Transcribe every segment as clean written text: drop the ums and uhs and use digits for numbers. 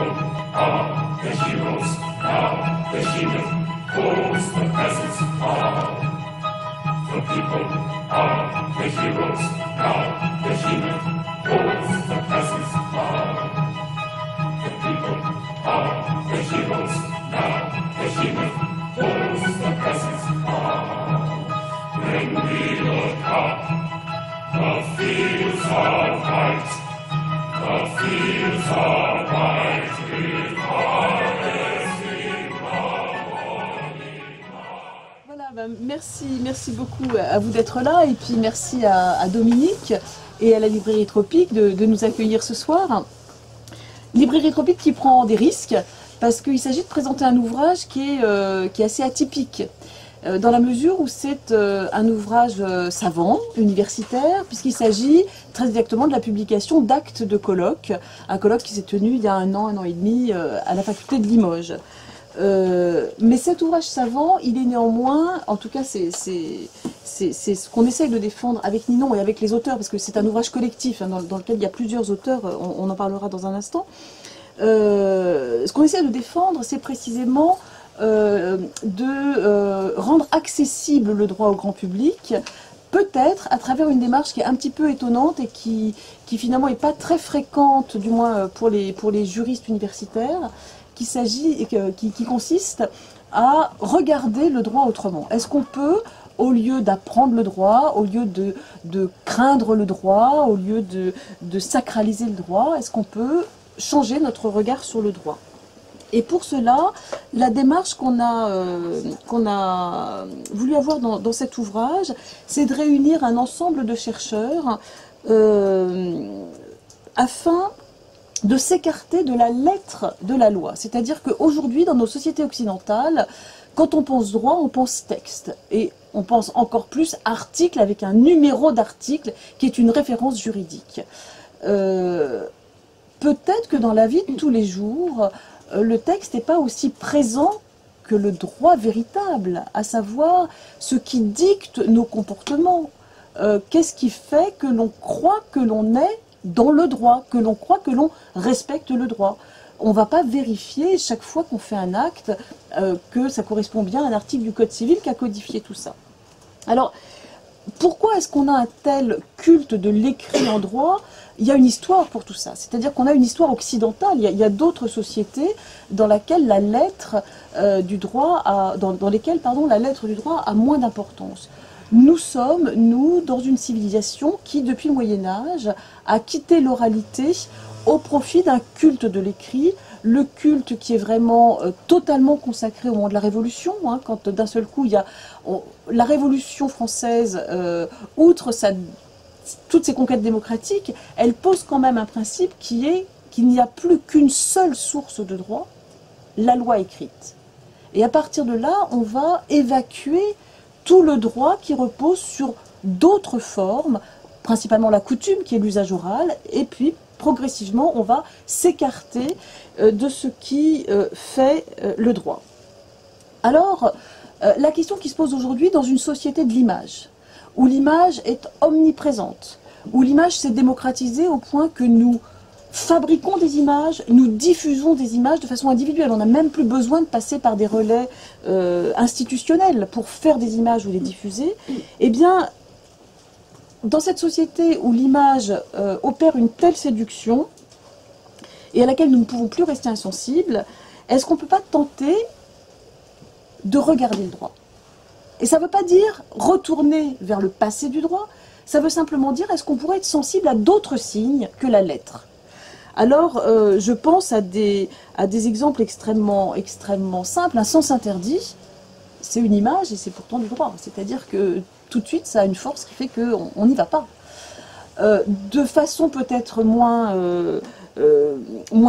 people are the heroes now. The hero holds the peasants all. The people are the heroes now. The hero holds the peasants all. The people are the heroes now. The hero holds the peasants all. When we look up, the fields are white. The fields are white with harvest in the morning. Voilà, merci beaucoup à vous d'être là, et puis merci à Dominique et à la librairie Tropique de nous accueillir ce soir. Librairie Tropique qui prend des risques parce qu'il s'agit de présenter un ouvrage qui est assez atypique. Dans la mesure où c'est un ouvrage savant, universitaire, puisqu'il s'agit très exactement de la publication d'actes de colloques, un colloque qui s'est tenu il y a un an et demi à la faculté de Limoges. Mais cet ouvrage savant, il est néanmoins, en tout cas c'est ce qu'on essaye de défendre avec Ninon et avec les auteurs, parce que c'est un ouvrage collectif hein, dans lequel il y a plusieurs auteurs, on en parlera dans un instant. Ce qu'on essaie de défendre, c'est précisément de rendre accessible le droit au grand public, peut-être à travers une démarche qui est un petit peu étonnante et qui finalement n'est pas très fréquente, du moins pour les juristes universitaires, qui consiste à regarder le droit autrement. Est-ce qu'on peut, au lieu d'apprendre le droit, au lieu de craindre le droit, au lieu de sacraliser le droit, est-ce qu'on peut changer notre regard sur le droit? Et pour cela, la démarche qu'on a voulu avoir dans cet ouvrage, c'est de réunir un ensemble de chercheurs afin de s'écarter de la lettre de la loi. C'est-à-dire qu'aujourd'hui, dans nos sociétés occidentales, quand on pense droit, on pense texte. Et on pense encore plus article avec un numéro d'article qui est une référence juridique. Peut-être que dans la vie de tous les jours, le texte n'est pas aussi présent que le droit véritable, à savoir ce qui dicte nos comportements. Qu'est-ce qui fait que l'on croit que l'on est dans le droit, que l'on croit que l'on respecte le droit? On ne va pas vérifier chaque fois qu'on fait un acte que ça correspond bien à un article du Code civil qui a codifié tout ça. Alors, pourquoi est-ce qu'on a un tel culte de l'écrit en droit? Il y a une histoire pour tout ça, c'est-à-dire qu'on a une histoire occidentale. Il y a d'autres sociétés dans lesquelles la lettre du droit la lettre du droit a moins d'importance. Nous sommes, dans une civilisation qui, depuis le Moyen-Âge, a quitté l'oralité au profit d'un culte de l'écrit, le culte qui est vraiment totalement consacré au moment de la Révolution, hein, quand d'un seul coup, il y a la Révolution française, outre toutes ces conquêtes démocratiques, elle pose quand même un principe qui est qu'il n'y a plus qu'une seule source de droit, la loi écrite. Et à partir de là, on va évacuer tout le droit qui repose sur d'autres formes, principalement la coutume qui est l'usage oral, et puis progressivement on va s'écarter de ce qui fait le droit. Alors, la question qui se pose aujourd'hui dans une société de l'image, où l'image est omniprésente, où l'image s'est démocratisée au point que nous fabriquons des images, nous diffusons des images de façon individuelle. On n'a même plus besoin de passer par des relais institutionnels pour faire des images ou les diffuser. Eh bien, dans cette société où l'image opère une telle séduction et à laquelle nous ne pouvons plus rester insensibles, est-ce qu'on ne peut pas tenter de regarder le droit? Et ça ne veut pas dire retourner vers le passé du droit, ça veut simplement dire est-ce qu'on pourrait être sensible à d'autres signes que la lettre? Alors, je pense à des exemples extrêmement simples. Un sens interdit, c'est une image et c'est pourtant du droit. C'est-à-dire que tout de suite, ça a une force qui fait qu'on n'y va pas. De façon peut-être moins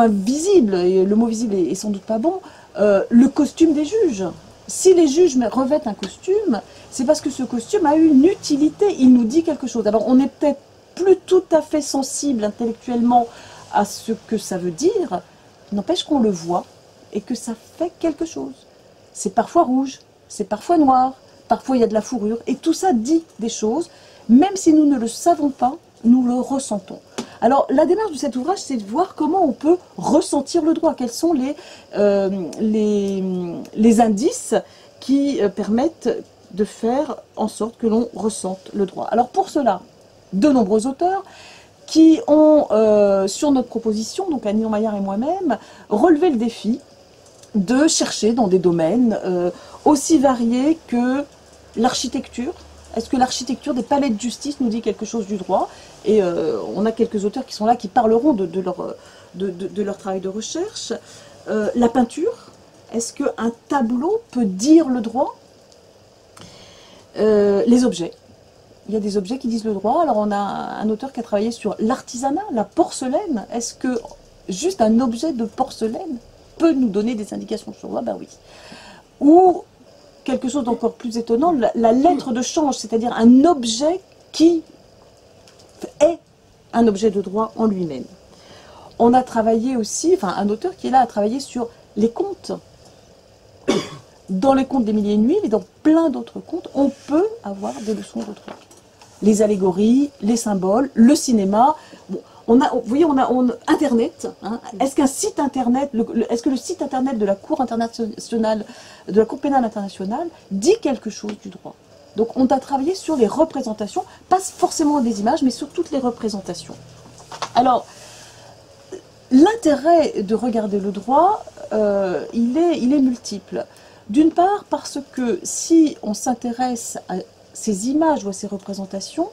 visible, et le mot visible est sans doute pas bon, le costume des juges. Si les juges revêtent un costume, c'est parce que ce costume a une utilité, il nous dit quelque chose. Alors on n'est peut-être plus tout à fait sensible intellectuellement à ce que ça veut dire, n'empêche qu'on le voit et que ça fait quelque chose. C'est parfois rouge, c'est parfois noir, parfois il y a de la fourrure, et tout ça dit des choses, même si nous ne le savons pas, nous le ressentons. Alors, la démarche de cet ouvrage, c'est de voir comment on peut ressentir le droit, quels sont les indices qui permettent de faire en sorte que l'on ressente le droit. Alors, pour cela, de nombreux auteurs qui ont, sur notre proposition, donc Annie Maillard et moi-même, relevé le défi de chercher dans des domaines aussi variés que l'architecture. Est-ce que l'architecture des palais de justice nous dit quelque chose du droit? Et on a quelques auteurs qui sont là, qui parleront de leur travail de recherche. La peinture, est-ce qu'un tableau peut dire le droit? Les objets. Il y a des objets qui disent le droit. Alors on a un auteur qui a travaillé sur l'artisanat, la porcelaine. Est-ce que juste un objet de porcelaine peut nous donner des indications sur le droit? Ben oui. Ou quelque chose d'encore plus étonnant, la lettre de change, c'est-à-dire un objet qui est un objet de droit en lui-même. On a travaillé aussi, enfin un auteur qui est là a travaillé sur les contes. Dans les contes d'Émilie et Nuit, mais dans plein d'autres contes, on peut avoir des leçons de droit. Les allégories, les symboles, le cinéma. Bon, vous voyez, Internet. Hein. Est-ce qu'un site Internet, est-ce que le site Internet de la Cour internationale, de la Cour pénale internationale, dit quelque chose du droit? Donc, on a travaillé sur les représentations, pas forcément des images, mais sur toutes les représentations. Alors, l'intérêt de regarder le droit, il est multiple. D'une part, parce que si on s'intéresse à ces images ou à ces représentations,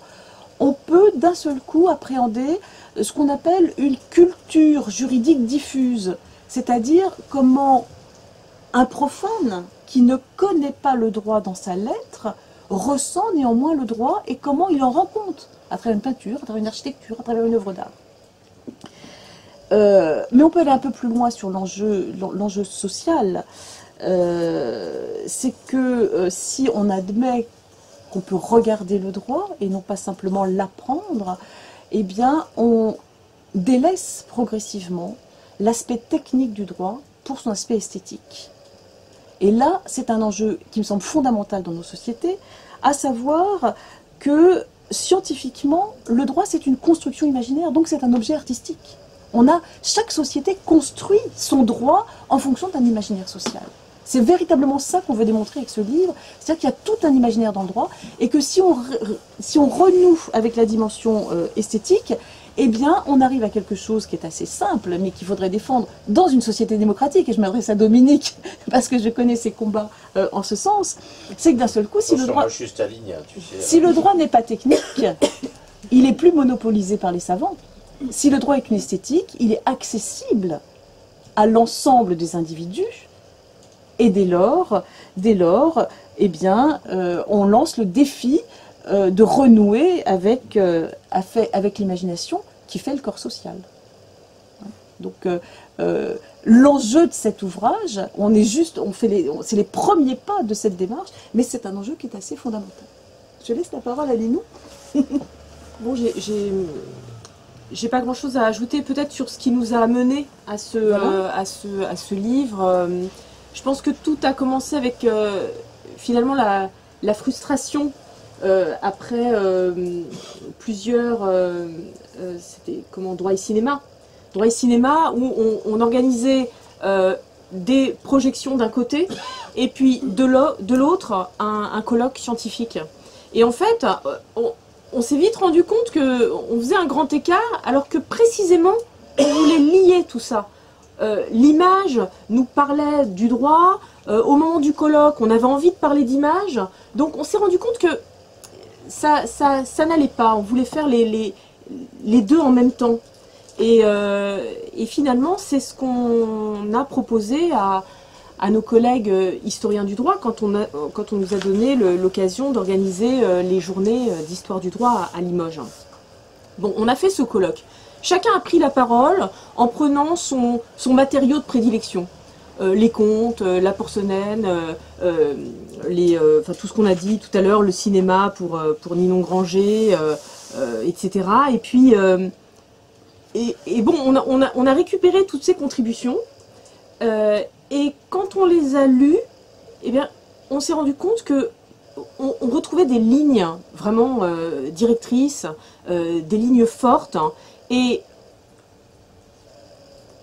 on peut d'un seul coup appréhender ce qu'on appelle une culture juridique diffuse, c'est-à-dire comment un profane qui ne connaît pas le droit dans sa lettre ressent néanmoins le droit et comment il en rend compte à travers une peinture, à travers une architecture, à travers une œuvre d'art. Mais on peut aller un peu plus loin sur l'enjeu social. C'est que si on admet qu'on peut regarder le droit et non pas simplement l'apprendre, eh bien on délaisse progressivement l'aspect technique du droit pour son aspect esthétique. Et là, c'est un enjeu qui me semble fondamental dans nos sociétés, à savoir que scientifiquement, le droit c'est une construction imaginaire, donc c'est un objet artistique. Chaque société construit son droit en fonction d'un imaginaire social. C'est véritablement ça qu'on veut démontrer avec ce livre, c'est-à-dire qu'il y a tout un imaginaire dans le droit, et que si on renoue avec la dimension esthétique, eh bien, on arrive à quelque chose qui est assez simple, mais qu'il faudrait défendre dans une société démocratique, et je m'adresse à Dominique, parce que je connais ses combats en ce sens, c'est que d'un seul coup, si le droit n'est pas technique, il est plus monopolisé par les savants. Si le droit est une esthétique, il est accessible à l'ensemble des individus, et dès lors, eh bien, on lance le défi de renouer avec l'imagination qui fait le corps social. Donc, l'enjeu de cet ouvrage, c'est les premiers pas de cette démarche, mais c'est un enjeu qui est assez fondamental. Je laisse la parole à Linou. Bon, j'ai pas grand-chose à ajouter, peut-être sur ce qui nous a amené à ce livre. Je pense que tout a commencé avec finalement la frustration après plusieurs c'était comment, droit et cinéma. Droit et cinéma où on organisait des projections d'un côté et puis de l'autre un colloque scientifique. Et en fait, on s'est vite rendu compte qu'on faisait un grand écart alors que précisément on voulait lier tout ça. L'image nous parlait du droit, au moment du colloque on avait envie de parler d'image, donc on s'est rendu compte que ça n'allait pas, on voulait faire les deux en même temps. Et finalement c'est ce qu'on a proposé à nos collègues historiens du droit quand on nous a donné l'occasion d'organiser les journées d'histoire du droit à Limoges. Bon, on a fait ce colloque. Chacun a pris la parole en prenant son matériau de prédilection. Les contes, la porcelaine, tout ce qu'on a dit tout à l'heure, le cinéma pour Ninon Granger, etc. Et puis, bon, on a récupéré toutes ces contributions. Et quand on les a lues, eh bien, on s'est rendu compte que on retrouvait des lignes vraiment directrices, des lignes fortes, Et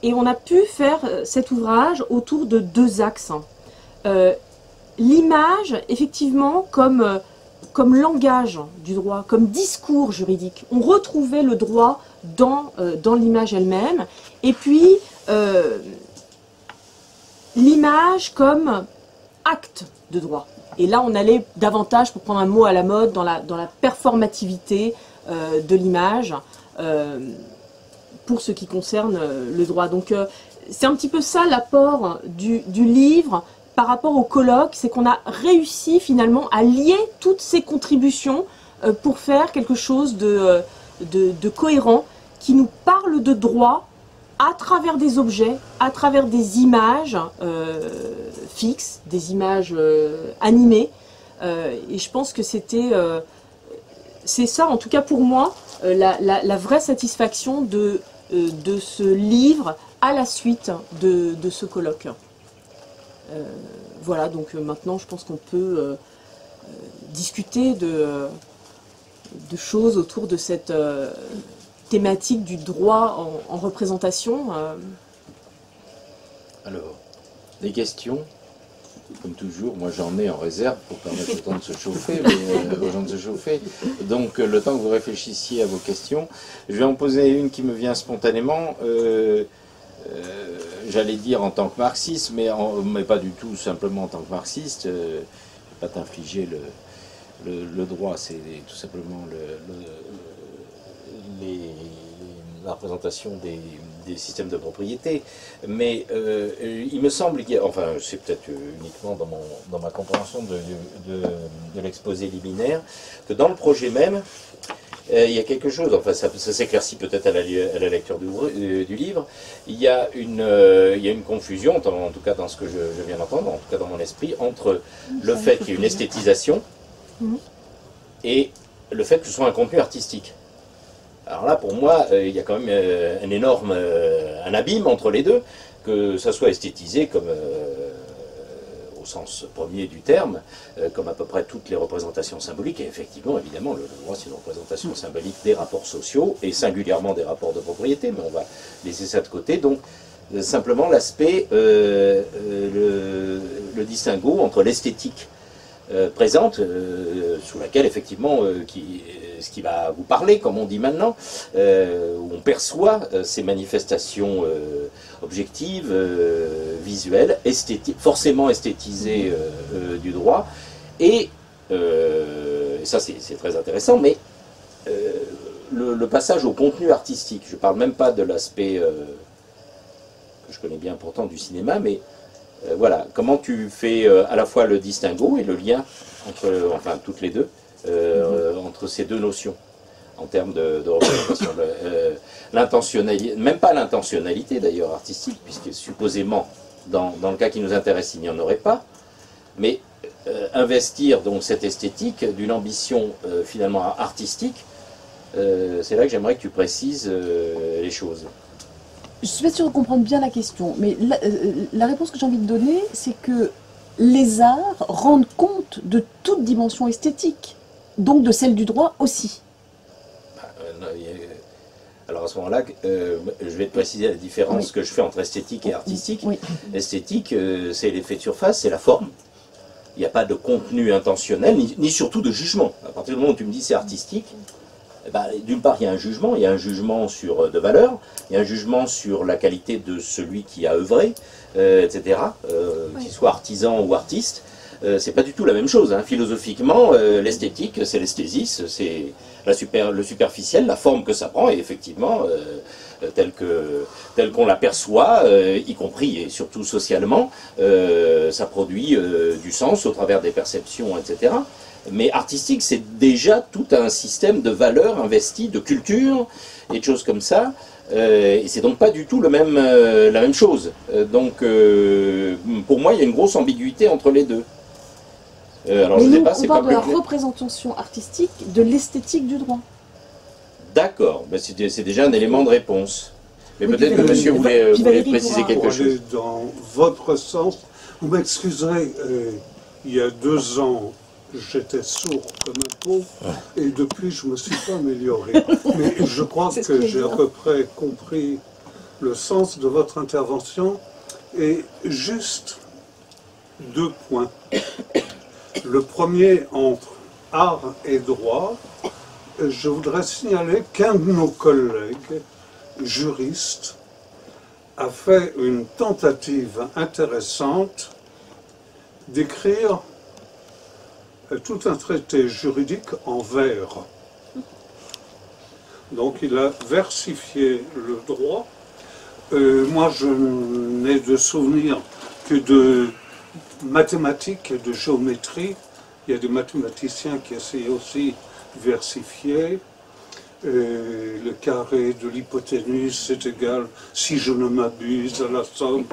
on a pu faire cet ouvrage autour de 2 axes. L'image, effectivement, comme langage du droit, comme discours juridique. On retrouvait le droit dans l'image elle-même. Et puis, l'image comme acte de droit. Et là, on allait davantage, pour prendre un mot à la mode, dans la performativité de l'image, pour ce qui concerne le droit. Donc, c'est un petit peu ça l'apport du livre par rapport au colloque, c'est qu'on a réussi finalement à lier toutes ces contributions pour faire quelque chose de cohérent, qui nous parle de droit à travers des objets, à travers des images fixes, des images animées. Et je pense que c'est ça, en tout cas pour moi, la vraie satisfaction de ce livre à la suite de ce colloque. Voilà, donc maintenant je pense qu'on peut discuter de choses autour de cette thématique du droit en représentation. Alors, des questions, comme toujours, moi j'en ai en réserve pour permettre au temps de se chauffer, aux gens de se chauffer. Donc le temps que vous réfléchissiez à vos questions, je vais en poser une qui me vient spontanément. J'allais dire en tant que marxiste, mais pas du tout simplement en tant que marxiste. Je ne vais pas t'infliger le droit, c'est tout simplement la représentation des systèmes de propriété. Mais il me semble qu'il y a, enfin c'est peut-être uniquement dans ma compréhension de l'exposé liminaire, que dans le projet même, il y a quelque chose, enfin ça s'éclaircit peut-être à la lecture du livre, il y a une confusion, en tout cas dans ce que je viens d'entendre, en tout cas dans mon esprit, entre le fait qu'il y ait une esthétisation et le fait que ce soit un contenu artistique. Alors là, pour moi, il y a quand même un abîme entre les deux, que ça soit esthétisé comme... au sens premier du terme, comme à peu près toutes les représentations symboliques, et effectivement, évidemment, le droit c'est une représentation symbolique des rapports sociaux, et singulièrement des rapports de propriété, mais on va laisser ça de côté. Donc, simplement l'aspect, le distinguo entre l'esthétique présente, sous laquelle, effectivement, ce qui va vous parler, comme on dit maintenant, où on perçoit ces manifestations objectives, visuelles, forcément esthétisées du droit, et ça c'est très intéressant, mais le passage au contenu artistique, je ne parle même pas de l'aspect que je connais bien pourtant du cinéma, mais voilà, comment tu fais à la fois le distinguo et le lien entre, enfin toutes les deux, entre ces deux notions en termes de représentation. L'intentionnalité, même pas l'intentionnalité d'ailleurs artistique, puisque supposément, dans le cas qui nous intéresse, il n'y en aurait pas, mais investir donc cette esthétique d'une ambition finalement artistique, c'est là que j'aimerais que tu précises les choses. Je suis pas sûre de comprendre bien la question, mais la réponse que j'ai envie de donner, c'est que les arts rendent compte de toute dimension esthétique, donc de celle du droit aussi. Alors à ce moment-là, je vais te préciser la différence que je fais entre esthétique et artistique. Oui. L'esthétique, c'est l'effet de surface, c'est la forme. Il n'y a pas de contenu intentionnel, ni surtout de jugement. À partir du moment où tu me dis c'est artistique, eh ben, d'une part, il y a un jugement sur de valeur, il y a un jugement sur la qualité de celui qui a œuvré, etc., qu'il soit artisan ou artiste. C'est pas du tout la même chose. Hein. Philosophiquement, l'esthétique, c'est l'esthésis, c'est le superficiel, la forme que ça prend, et effectivement, tel qu'on l'aperçoit, y compris et surtout socialement, ça produit du sens au travers des perceptions, etc. Mais artistique, c'est déjà tout un système de valeurs investies, de culture, et de choses comme ça. Et c'est donc pas du tout la même chose. Donc, pour moi, il y a une grosse ambiguïté entre les deux. Alors, mais je nous, sais pas, on parle de la représentation artistique de l'esthétique du droit. D'accord, ben c'est déjà un élément de réponse. Mais peut-être que monsieur voulait préciser quelque chose. Dans votre sens, vous m'excuserez, il y a 2 ans, j'étais sourd comme un Pau, et depuis je ne me suis pas amélioré. Mais je crois C'est ce que qu'il j'ai dit. à peu près compris le sens de votre intervention, et juste 2 points. Le premier, entre art et droit, je voudrais signaler qu'un de nos collègues juristes a fait une tentative intéressante d'écrire tout un traité juridique en vers. Donc il a versifié le droit. Moi, je n'ai de souvenir que de mathématiques et de géométrie. Il y a des mathématiciens qui essayaient aussi de versifier. Le carré de l'hypoténuse est égal, si je ne m'abuse, à la somme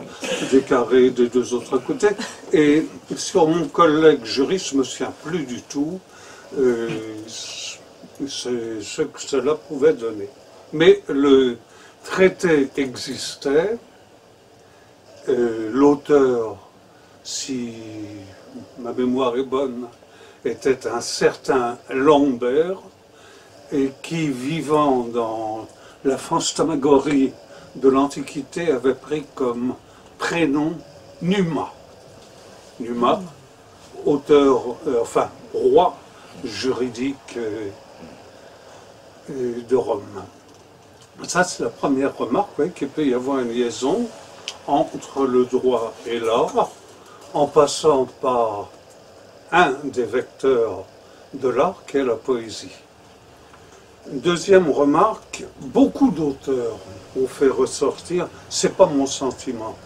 des carrés des 2 autres côtés. Et sur mon collègue juriste, je ne me souviens plus du tout ce que cela pouvait donner. Mais le traité existait, l'auteur, si ma mémoire est bonne, était un certain Lambert, et qui, vivant dans la fantasmagorie de l'Antiquité, avait pris comme prénom Numa. Numa, auteur, enfin, roi juridique de Rome. Ça, c'est la première remarque, oui, qu'il peut y avoir une liaison entre le droit et l'art, en passant par un des vecteurs de l'art, qui est la poésie. Deuxième remarque, beaucoup d'auteurs ont fait ressortir, c'est pas mon sentiment,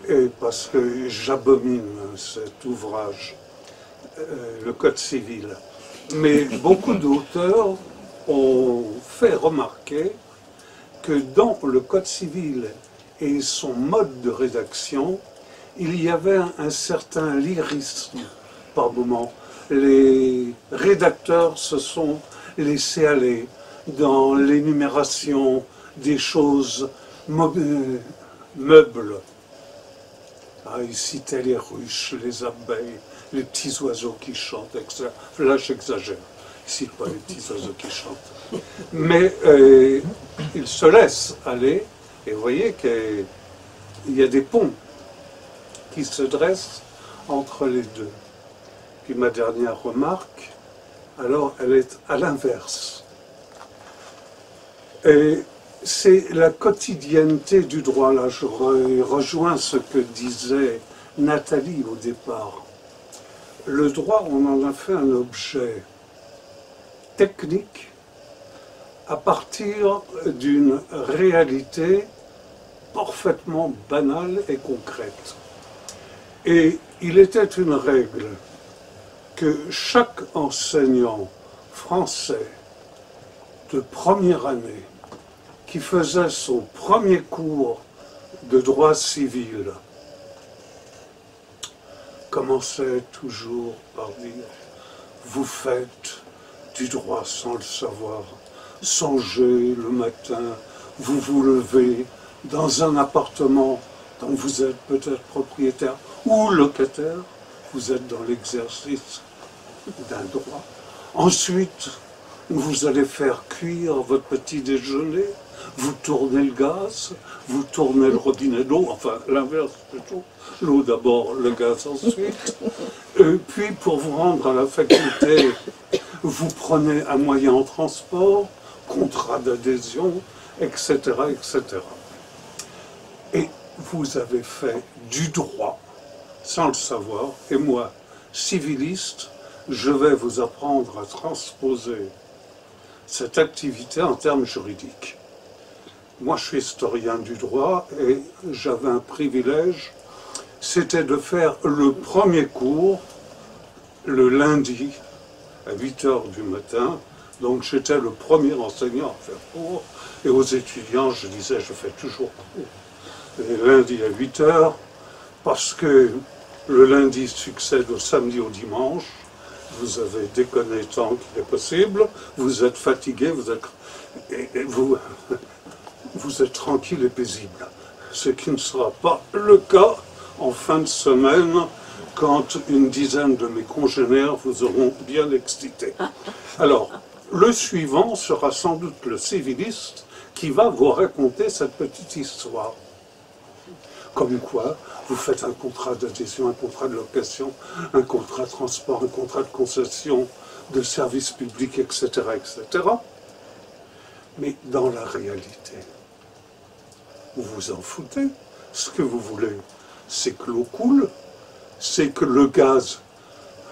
et parce que j'abomine cet ouvrage, le Code civil, mais beaucoup d'auteurs ont fait remarquer que dans le Code civil et son mode de rédaction, il y avait un certain lyrisme par moment. Les rédacteurs se sont laissés aller dans l'énumération des choses meubles. Ah, ils citaient les ruches, les abeilles, les petits oiseaux qui chantent, etc. Là, j'exagère. Ils ne citent pas les petits oiseaux qui chantent. Mais ils se laissent aller, et vous voyez qu'il y a des ponts qui se dressent entre les deux. Puis ma dernière remarque, alors elle est à l'inverse. Et c'est la quotidienneté du droit. Là, je rejoins ce que disait Nathalie au départ. Le droit, on en a fait un objet technique à partir d'une réalité parfaitement banale et concrète. Et il était une règle que chaque enseignant français de première année qui faisait son premier cours de droit civil commençait toujours par dire « Vous faites du droit sans le savoir. Songez le matin, vous vous levez dans un appartement dont vous êtes peut-être propriétaire ou locataire, vous êtes dans l'exercice d'un droit. Ensuite, vous allez faire cuire votre petit déjeuner, vous tournez le gaz, vous tournez le robinet d'eau, enfin l'inverse plutôt, l'eau d'abord, le gaz ensuite. Puis pour vous rendre à la faculté, vous prenez un moyen en transport, contrat d'adhésion, etc., etc. Et vous avez fait du droit sans le savoir, et moi, civiliste, je vais vous apprendre à transposer cette activité en termes juridiques. Moi, je suis historien du droit et j'avais un privilège, c'était de faire le premier cours le lundi à 8h du matin. Donc j'étais le premier enseignant à faire cours et aux étudiants, je disais, je fais toujours cours. Et lundi à 8h, parce que le lundi succède au samedi au dimanche, vous avez déconné tant qu'il est possible, vous êtes fatigué, vous êtes tranquille et paisible. Ce qui ne sera pas le cas en fin de semaine quand une dizaine de mes congénères vous auront bien excité. Alors, le suivant sera sans doute le civiliste qui va vous raconter cette petite histoire. Comme quoi, vous faites un contrat d'adhésion, un contrat de location, un contrat de transport, un contrat de concession, de service public, etc., etc. Mais dans la réalité, vous vous en foutez. Ce que vous voulez, c'est que l'eau coule, c'est que le gaz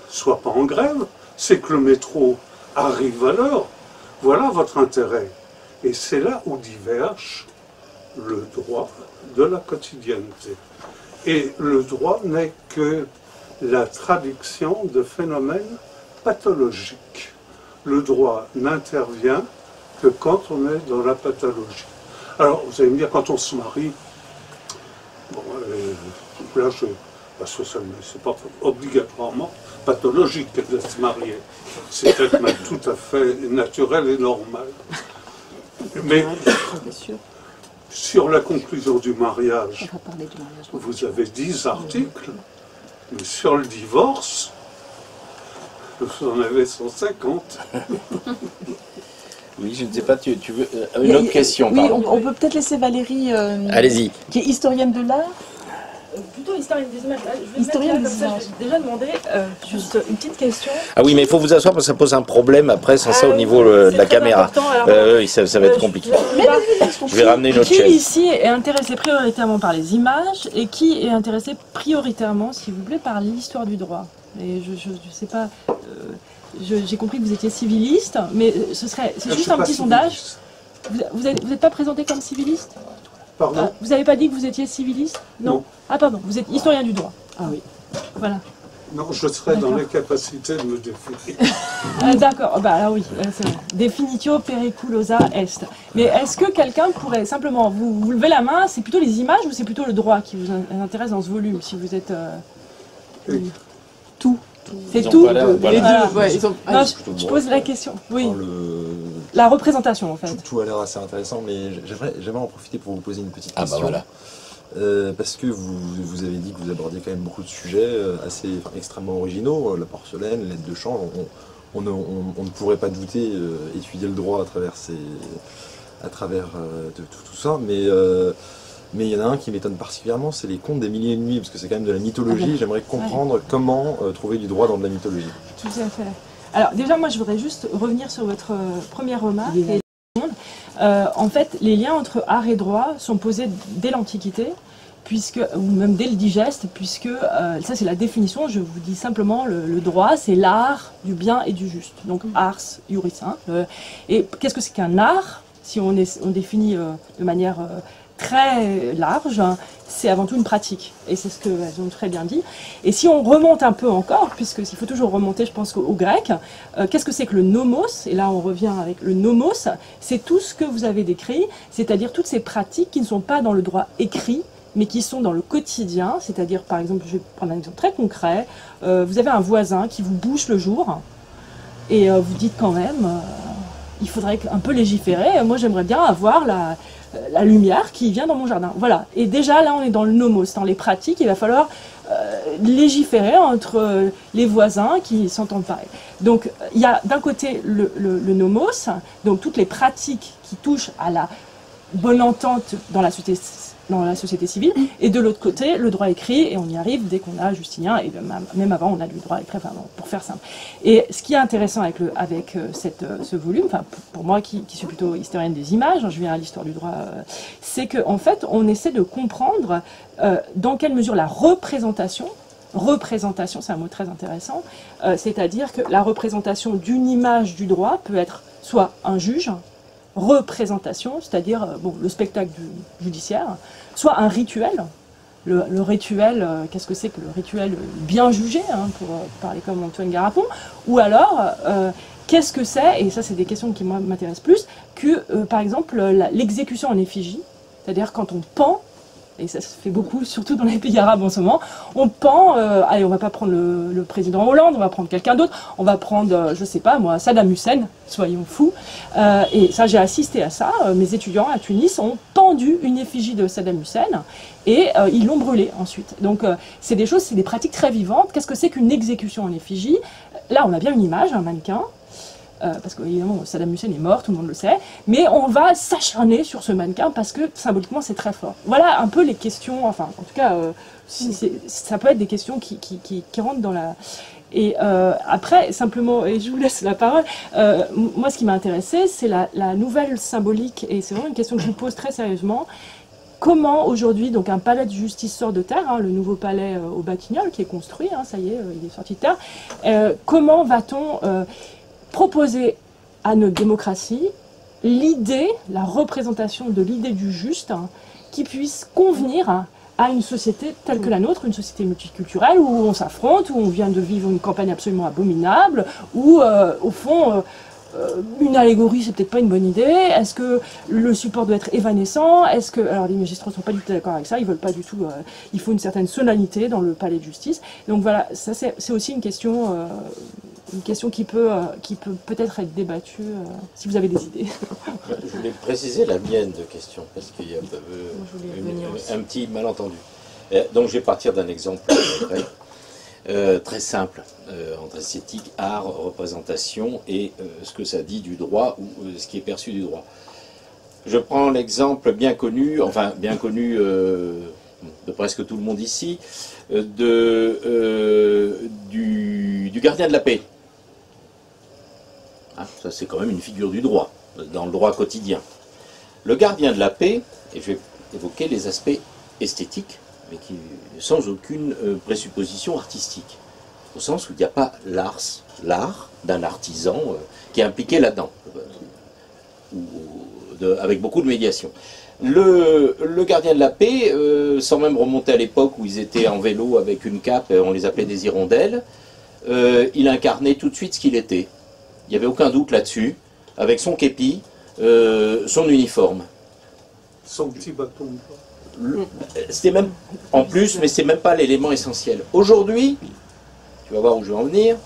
soit pas en grève, c'est que le métro arrive à l'heure. Voilà votre intérêt. Et c'est là où diverge le droit de la quotidienneté. Et le droit n'est que la traduction de phénomènes pathologiques. Le droit n'intervient que quand on est dans la pathologie. Alors, vous allez me dire, quand on se marie, bon, là, parce que c'est pas obligatoirement pathologique de se marier. C'est peut-être même tout à fait naturel et normal. Mais sur la conclusion du mariage, vous avez 10 articles, mais sur le divorce, vous en avez 150. Oui, je ne sais pas, tu veux une autre question? Oui, on peut peut-être laisser Valérie, Allez-y. qui est historienne de l'art. Plutôt historienne des images. Je vais Historienne mettre là, des comme ça, images. je vais déjà demander juste une petite question. Ah oui, mais il faut vous asseoir parce que ça pose un problème après sans ça au niveau de la caméra. Oui, ça va être compliqué. Je vais ramener une autre Qui chaise. ici est intéressé prioritairement par les images et qui est intéressé prioritairement, s'il vous plaît, par l'histoire du droit? Et je sais pas, j'ai compris que vous étiez civiliste, mais c'est juste un petit sondage. Vous n'êtes pas présenté comme civiliste? Pardon? Vous n'avez pas dit que vous étiez civiliste? Non. Ah pardon, vous êtes historien du droit. Ah oui. Voilà. Non, je serai dans les capacités de me définir. Ah, d'accord, bah là oui, c'est vrai. Definitio periculosa est. Mais est-ce que quelqu'un pourrait simplement vous lever la main? C'est plutôt les images ou c'est plutôt le droit qui vous intéresse dans ce volume, si vous êtes tout? C'est Ils ont tout. pas l'air- voilà. Les Voilà. deux, ouais, ils ont... Non, je pose la question. Oui, Alors, la représentation en fait. tout a l'air assez intéressant, mais j'aimerais en profiter pour vous poser une petite Ah bah question. voilà. Parce que vous avez dit que vous abordiez quand même beaucoup de sujets extrêmement originaux, la porcelaine, l'aide de change. On ne pourrait pas douter étudier le droit à travers tout ça, mais il y en a un qui m'étonne particulièrement, c'est les contes des milliers de nuits, parce que c'est quand même de la mythologie. J'aimerais comprendre comment trouver du droit dans de la mythologie. Tout à fait. Alors déjà, moi je voudrais juste revenir sur votre première remarque. En fait, les liens entre art et droit sont posés dès l'Antiquité, ou même dès le digeste, puisque ça c'est la définition, je vous dis simplement, le droit c'est l'art du bien et du juste, donc ars iuris. Et qu'est-ce que c'est qu'un art? Si on définit de manière très large, c'est avant tout une pratique, et c'est ce qu'elles ont très bien dit. Et si on remonte un peu encore, puisqu'il faut toujours remonter, je pense, au grec, qu'est-ce que c'est que le nomos? Et là on revient avec le nomos, c'est tout ce que vous avez décrit, c'est-à-dire toutes ces pratiques qui ne sont pas dans le droit écrit, mais qui sont dans le quotidien, c'est-à-dire, par exemple, je vais prendre un exemple très concret, vous avez un voisin qui vous bouche le jour, et vous dites quand même, il faudrait un peu légiférer, moi j'aimerais bien avoir la lumière qui vient dans mon jardin. Voilà, et déjà là on est dans le nomos, dans les pratiques, il va falloir légiférer entre les voisins qui s'entendent pareil. Donc il y a d'un côté le nomos, donc toutes les pratiques qui touchent à la bonne entente dans la société civile, et de l'autre côté, le droit écrit, et on y arrive dès qu'on a Justinien, et même avant, on a du droit écrit, enfin, pour faire simple. Et ce qui est intéressant avec ce volume, enfin, pour moi qui suis plutôt historienne des images, je viens à l'histoire du droit, c'est qu'en fait, on essaie de comprendre dans quelle mesure la représentation, c'est un mot très intéressant, c'est-à-dire que la représentation d'une image du droit peut être soit un juge, représentation, c'est-à-dire le spectacle judiciaire, soit un rituel. Le rituel, qu'est-ce que c'est que le rituel bien jugé, pour parler comme Antoine Garapon, ou alors, qu'est-ce que c'est, et ça c'est des questions qui m'intéressent plus, que par exemple l'exécution en effigie, c'est-à-dire quand on pend, et ça se fait beaucoup, surtout dans les pays arabes en ce moment, on pend, allez, on va pas prendre le président Hollande, on va prendre quelqu'un d'autre, on va prendre, je sais pas moi, Saddam Hussein, soyons fous, et ça j'ai assisté à ça, mes étudiants à Tunis ont pendu une effigie de Saddam Hussein, et ils l'ont brûlé ensuite. Donc c'est des choses, c'est des pratiques très vivantes. Qu'est-ce que c'est qu'une exécution en effigie? Là on a bien une image, un mannequin, parce qu'évidemment Saddam Hussein est mort, tout le monde le sait, mais on va s'acharner sur ce mannequin parce que symboliquement c'est très fort. Voilà un peu les questions, enfin en tout cas ça peut être des questions qui rentrent dans la... Et après, simplement, et je vous laisse la parole, moi ce qui m'a intéressé c'est la nouvelle symbolique, et c'est vraiment une question que je vous pose très sérieusement. Comment aujourd'hui, donc un palais de justice sort de terre, hein, le nouveau palais au Batignolles qui est construit, hein, ça y est, il est sorti de terre, comment va-t-on proposer à notre démocratie l'idée, la représentation de l'idée du juste, hein, qui puisse convenir à une société telle que la nôtre, une société multiculturelle où on s'affronte, où on vient de vivre une campagne absolument abominable, où au fond une allégorie c'est peut-être pas une bonne idée, est-ce que le support doit être évanescent, est-ce que, alors les magistrats sont pas du tout d'accord avec ça, ils veulent pas du tout, il faut une certaine solennité dans le palais de justice, donc voilà, ça c'est aussi une question qui peut peut-être être débattue, si vous avez des idées. Je voulais préciser la mienne de question, parce qu'il y a un petit malentendu. Donc je vais partir d'un exemple très simple, entre esthétique, art, représentation, et ce que ça dit du droit, ou ce qui est perçu du droit. Je prends l'exemple bien connu, enfin bien connu de presque tout le monde ici, du gardien de la paix. Ça c'est quand même une figure du droit, dans le droit quotidien. Le gardien de la paix, et je vais évoquer les aspects esthétiques, mais qui, sans aucune présupposition artistique, au sens où il n'y a pas l'art d'un artisan qui est impliqué là-dedans, avec beaucoup de médiation. Le gardien de la paix, sans même remonter à l'époque où ils étaient en vélo avec une cape, on les appelait des hirondelles, il incarnait tout de suite ce qu'il était. Il n'y avait aucun doute là-dessus, avec son képi, son uniforme. Son petit bâton. C'était même, en plus, mais c'est même pas l'élément essentiel. Aujourd'hui, tu vas voir où je veux en venir,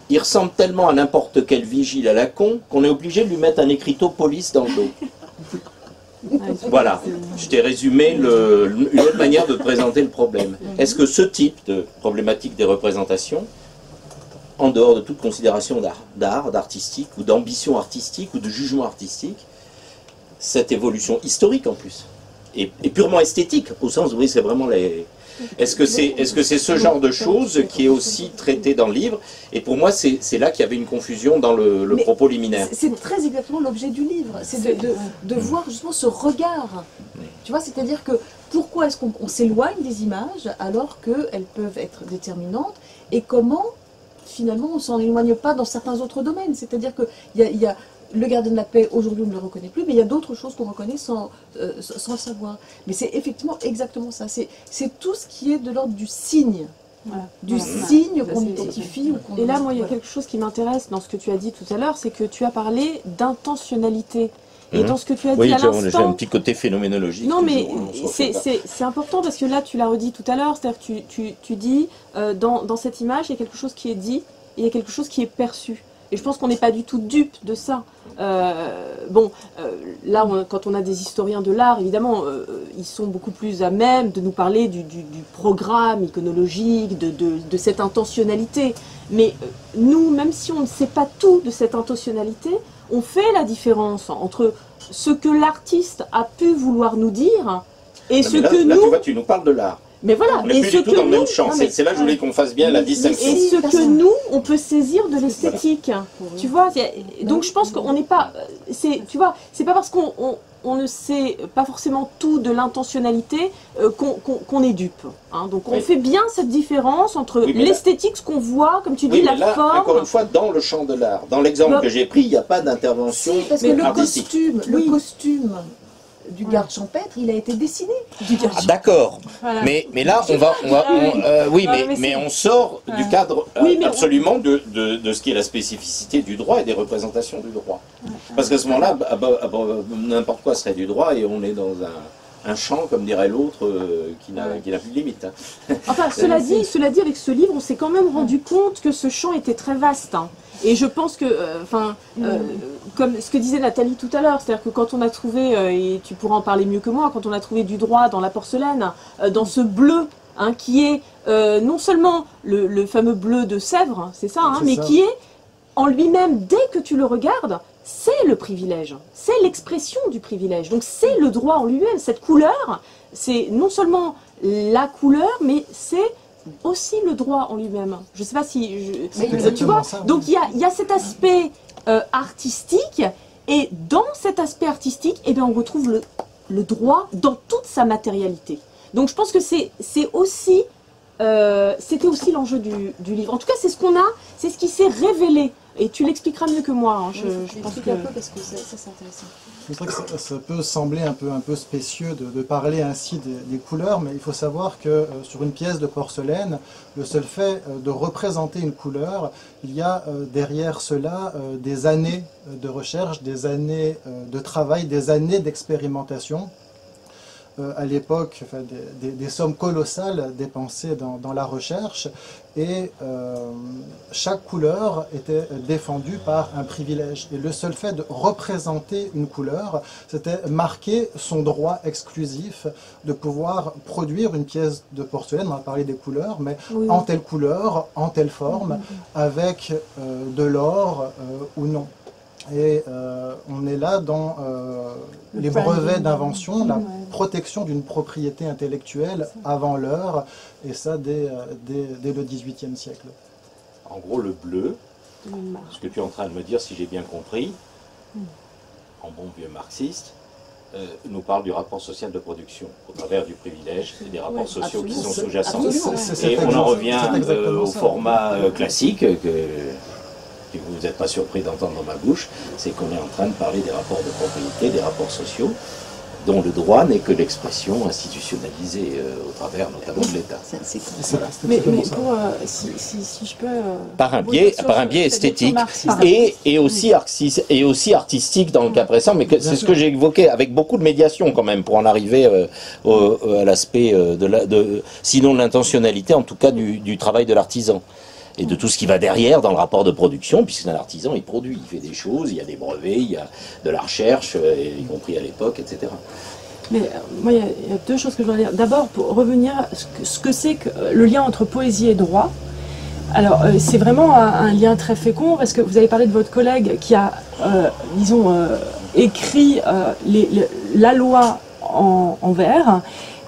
il ressemble tellement à n'importe quel vigile à la con qu'on est obligé de lui mettre un écriteau police dans le dos. Voilà, je t'ai résumé une autre manière de présenter le problème. Est-ce que ce type de problématique des représentations, en dehors de toute considération d'artistique, ou d'ambition artistique, ou de jugement artistique, cette évolution historique en plus, et purement esthétique, au sens où oui, c'est vraiment les... Est-ce que c'est ce genre de choses qui est aussi traité dans le livre? Et pour moi, c'est là qu'il y avait une confusion dans le propos liminaire. C'est très exactement l'objet du livre, c'est de voir justement ce regard. Tu vois, c'est-à-dire que pourquoi est-ce qu'on s'éloigne des images alors qu'elles peuvent être déterminantes, et comment finalement on ne s'en éloigne pas dans certains autres domaines. C'est-à-dire qu'il y a le gardien de la paix, aujourd'hui on ne le reconnaît plus, mais il y a d'autres choses qu'on reconnaît sans le savoir. Mais c'est effectivement exactement ça. C'est tout ce qui est de l'ordre du signe. Voilà. Du signe qu'on identifie. Et là, moi, il y a quelque chose qui m'intéresse dans ce que tu as dit tout à l'heure, c'est que tu as parlé d'intentionnalité. Et dans ce que tu as dit à l'instant... Oui, j'ai un petit côté phénoménologique. Non, mais c'est important parce que là, tu l'as redit tout à l'heure, c'est-à-dire que tu dis, dans cette image, il y a quelque chose qui est dit, et il y a quelque chose qui est perçu. Et je pense qu'on n'est pas du tout dupe de ça. Là, quand on a des historiens de l'art, évidemment, ils sont beaucoup plus à même de nous parler du programme iconologique, de cette intentionnalité. Mais nous, même si on ne sait pas tout de cette intentionnalité, on fait la différence entre ce que l'artiste a pu vouloir nous dire et ce que nous... Là, tu vois, tu nous parles de l'art. Mais voilà, on n'est plus du tout dans le même champ. C'est là que je voulais qu'on fasse bien la distinction. Et ce que nous, on peut saisir de l'esthétique. Tu vois, donc je pense qu'on n'est pas... Tu vois, c'est pas parce qu'on ne sait pas forcément tout de l'intentionnalité qu'on est dupe. Hein. Donc on fait bien cette différence entre l'esthétique, ce qu'on voit, comme tu dis, la forme... Encore une fois, dans le champ de l'art. Dans l'exemple que j'ai pris, il n'y a pas d'intervention parce que le costume du garde champêtre, il a été dessiné. D'accord. Voilà. Mais là, mais on sort du cadre absolument de ce qui est la spécificité du droit et des représentations du droit. Parce qu'à ce moment-là, n'importe quoi serait du droit et on est dans un champ, comme dirait l'autre, qui n'a plus de limite. Hein. Enfin, cela dit, avec ce livre, on s'est quand même rendu compte que ce champ était très vaste. Hein. Et je pense que, comme ce que disait Nathalie tout à l'heure, c'est-à-dire que quand on a trouvé, et tu pourras en parler mieux que moi, quand on a trouvé du droit dans la porcelaine, dans ce bleu, hein, qui est non seulement le fameux bleu de Sèvres, c'est ça, hein, mais qui est en lui-même, dès que tu le regardes, c'est le privilège, c'est l'expression du privilège. Donc c'est le droit en lui-même, cette couleur, c'est non seulement la couleur, mais c'est aussi le droit en lui-même. Je ne sais pas si... tu vois, donc il y a cet aspect artistique, et dans cet aspect artistique, eh bien, on retrouve le droit dans toute sa matérialité. Donc je pense que c'était aussi l'enjeu du livre. En tout cas, c'est ce qui s'est révélé. Et tu l'expliqueras mieux que moi. Hein. Je pense que... un peu parce que ça c'est intéressant. C'est vrai que ça peut sembler un peu spécieux de parler ainsi des couleurs, mais il faut savoir que sur une pièce de porcelaine, le seul fait de représenter une couleur, il y a derrière cela des années de recherche, des années de travail, des années d'expérimentation. À l'époque, enfin, des sommes colossales dépensées dans la recherche, et chaque couleur était défendue par un privilège. Et le seul fait de représenter une couleur, c'était marquer son droit exclusif de pouvoir produire une pièce de porcelaine, on a parlé des couleurs, mais oui, en telle couleur, en telle forme, avec de l'or ou non. Et on est là dans les brevets d'invention, la protection d'une propriété intellectuelle avant l'heure, et ça dès le XVIIIe siècle. En gros, le bleu, ce que tu es en train de me dire, si j'ai bien compris, en bon vieux marxiste, nous parle du rapport social de production, au travers du privilège et des rapports sociaux qui sont sous-jacents. Et on en revient au format classique que vous n'êtes pas surpris d'entendre dans ma bouche, c'est qu'on est en train de parler des rapports de propriété, des rapports sociaux, dont le droit n'est que l'expression institutionnalisée au travers notamment de l'État. Mais pour, si je peux... Par un biais esthétique et aussi artistique dans le cas présent, mais c'est ce que j'ai évoqué avec beaucoup de médiation quand même pour en arriver à l'aspect sinon de l'intentionnalité, en tout cas du travail de l'artisan. Et de tout ce qui va derrière dans le rapport de production, puisque un artisan, il produit, il fait des choses, il y a des brevets, il y a de la recherche, y compris à l'époque, etc. Mais moi, il y a deux choses que je voudrais dire. D'abord, pour revenir à ce que c'est que le lien entre poésie et droit. Alors, c'est vraiment un lien très fécond, parce que vous avez parlé de votre collègue qui a, disons, écrit la loi en vers.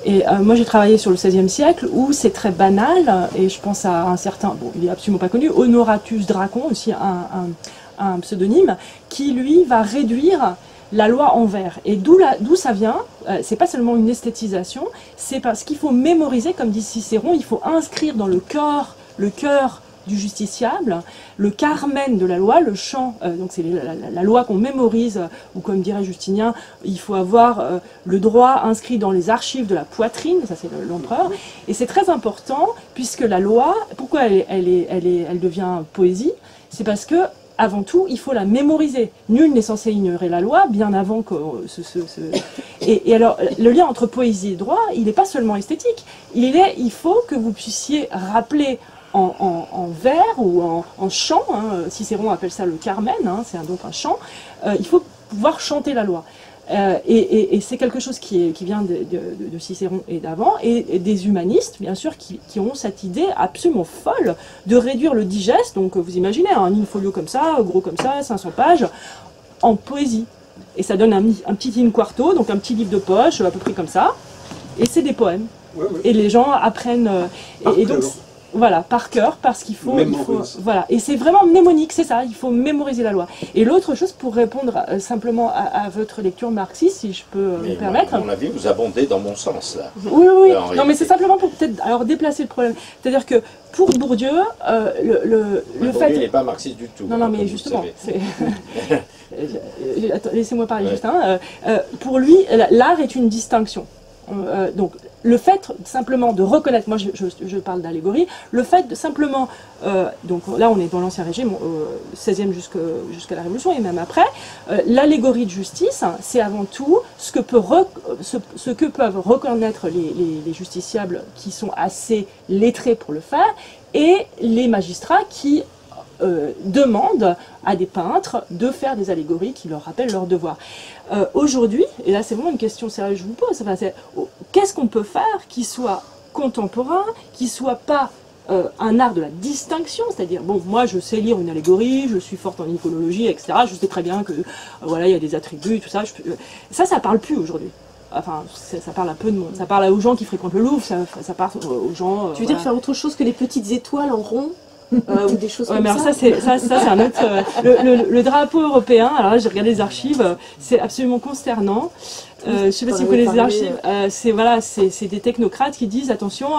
Et moi j'ai travaillé sur le XVIe siècle où c'est très banal, et je pense à un certain, bon il est absolument pas connu, Honoratus Dracon, aussi un pseudonyme, qui lui va réduire la loi en vers. Et d'où ça vient, c'est pas seulement une esthétisation, c'est parce qu'il faut mémoriser, comme dit Cicéron, il faut inscrire dans le cœur du justiciable, le carmen de la loi, le chant, donc c'est la loi qu'on mémorise, ou comme dirait Justinien, il faut avoir le droit inscrit dans les archives de la poitrine, ça c'est l'empereur, et c'est très important, puisque la loi, pourquoi elle devient poésie, c'est parce que avant tout, il faut la mémoriser. Nul n'est censé ignorer la loi, bien avant que Et alors, le lien entre poésie et droit, il n'est pas seulement esthétique, il faut que vous puissiez rappeler en vers ou en chant, hein, Cicéron appelle ça le carmen, hein, c'est donc un chant, il faut pouvoir chanter la loi. Et c'est quelque chose qui vient de Cicéron et d'avant, et des humanistes, bien sûr, qui ont cette idée absolument folle de réduire le digeste, donc vous imaginez, un in-folio comme ça, gros comme ça, 500 pages, en poésie. Et ça donne un petit in-quarto, donc un petit livre de poche, à peu près comme ça, et c'est des poèmes. Ouais, ouais. Et les gens apprennent... et donc, voilà, par cœur, parce qu'il faut, voilà, et c'est vraiment mnémonique, c'est ça, il faut mémoriser la loi. Et l'autre chose, pour répondre simplement à votre lecture marxiste, si je peux me permettre... À mon avis, vous abondez dans mon sens, là. Oui, non, mais c'est simplement pour peut-être alors déplacer le problème. C'est-à-dire que, pour Bourdieu, le fait... il n'est pas marxiste du tout. Non, mais justement, laissez-moi parler, Justin. Pour lui, l'art est une distinction. Donc, le fait simplement de reconnaître, moi je parle d'allégorie, le fait de simplement, donc là on est dans l'Ancien Régime, 16e jusqu'à la Révolution et même après, l'allégorie de justice, hein, c'est avant tout ce que peuvent reconnaître les justiciables qui sont assez lettrés pour le faire, et les magistrats qui demandent à des peintres de faire des allégories qui leur rappellent leurs devoirs. Aujourd'hui, et là c'est vraiment une question sérieuse que je vous pose, enfin, qu'est-ce qu'on peut faire qui soit contemporain, qui soit pas un art de la distinction, c'est-à-dire, bon, moi je sais lire une allégorie, je suis forte en iconologie, etc., je sais très bien que, voilà, il y a des attributs, tout ça, ça parle plus aujourd'hui. Enfin, ça parle un peu de monde, ça parle aux gens qui fréquentent le Louvre, ça parle aux gens... Tu veux dire faire autre chose que les petites étoiles en rond ou des choses comme mais ça. Alors ça c'est un autre... le drapeau européen, alors là j'ai regardé les archives, c'est absolument consternant. Je sais pas si vous connaissez les archives, c'est des technocrates qui disent attention,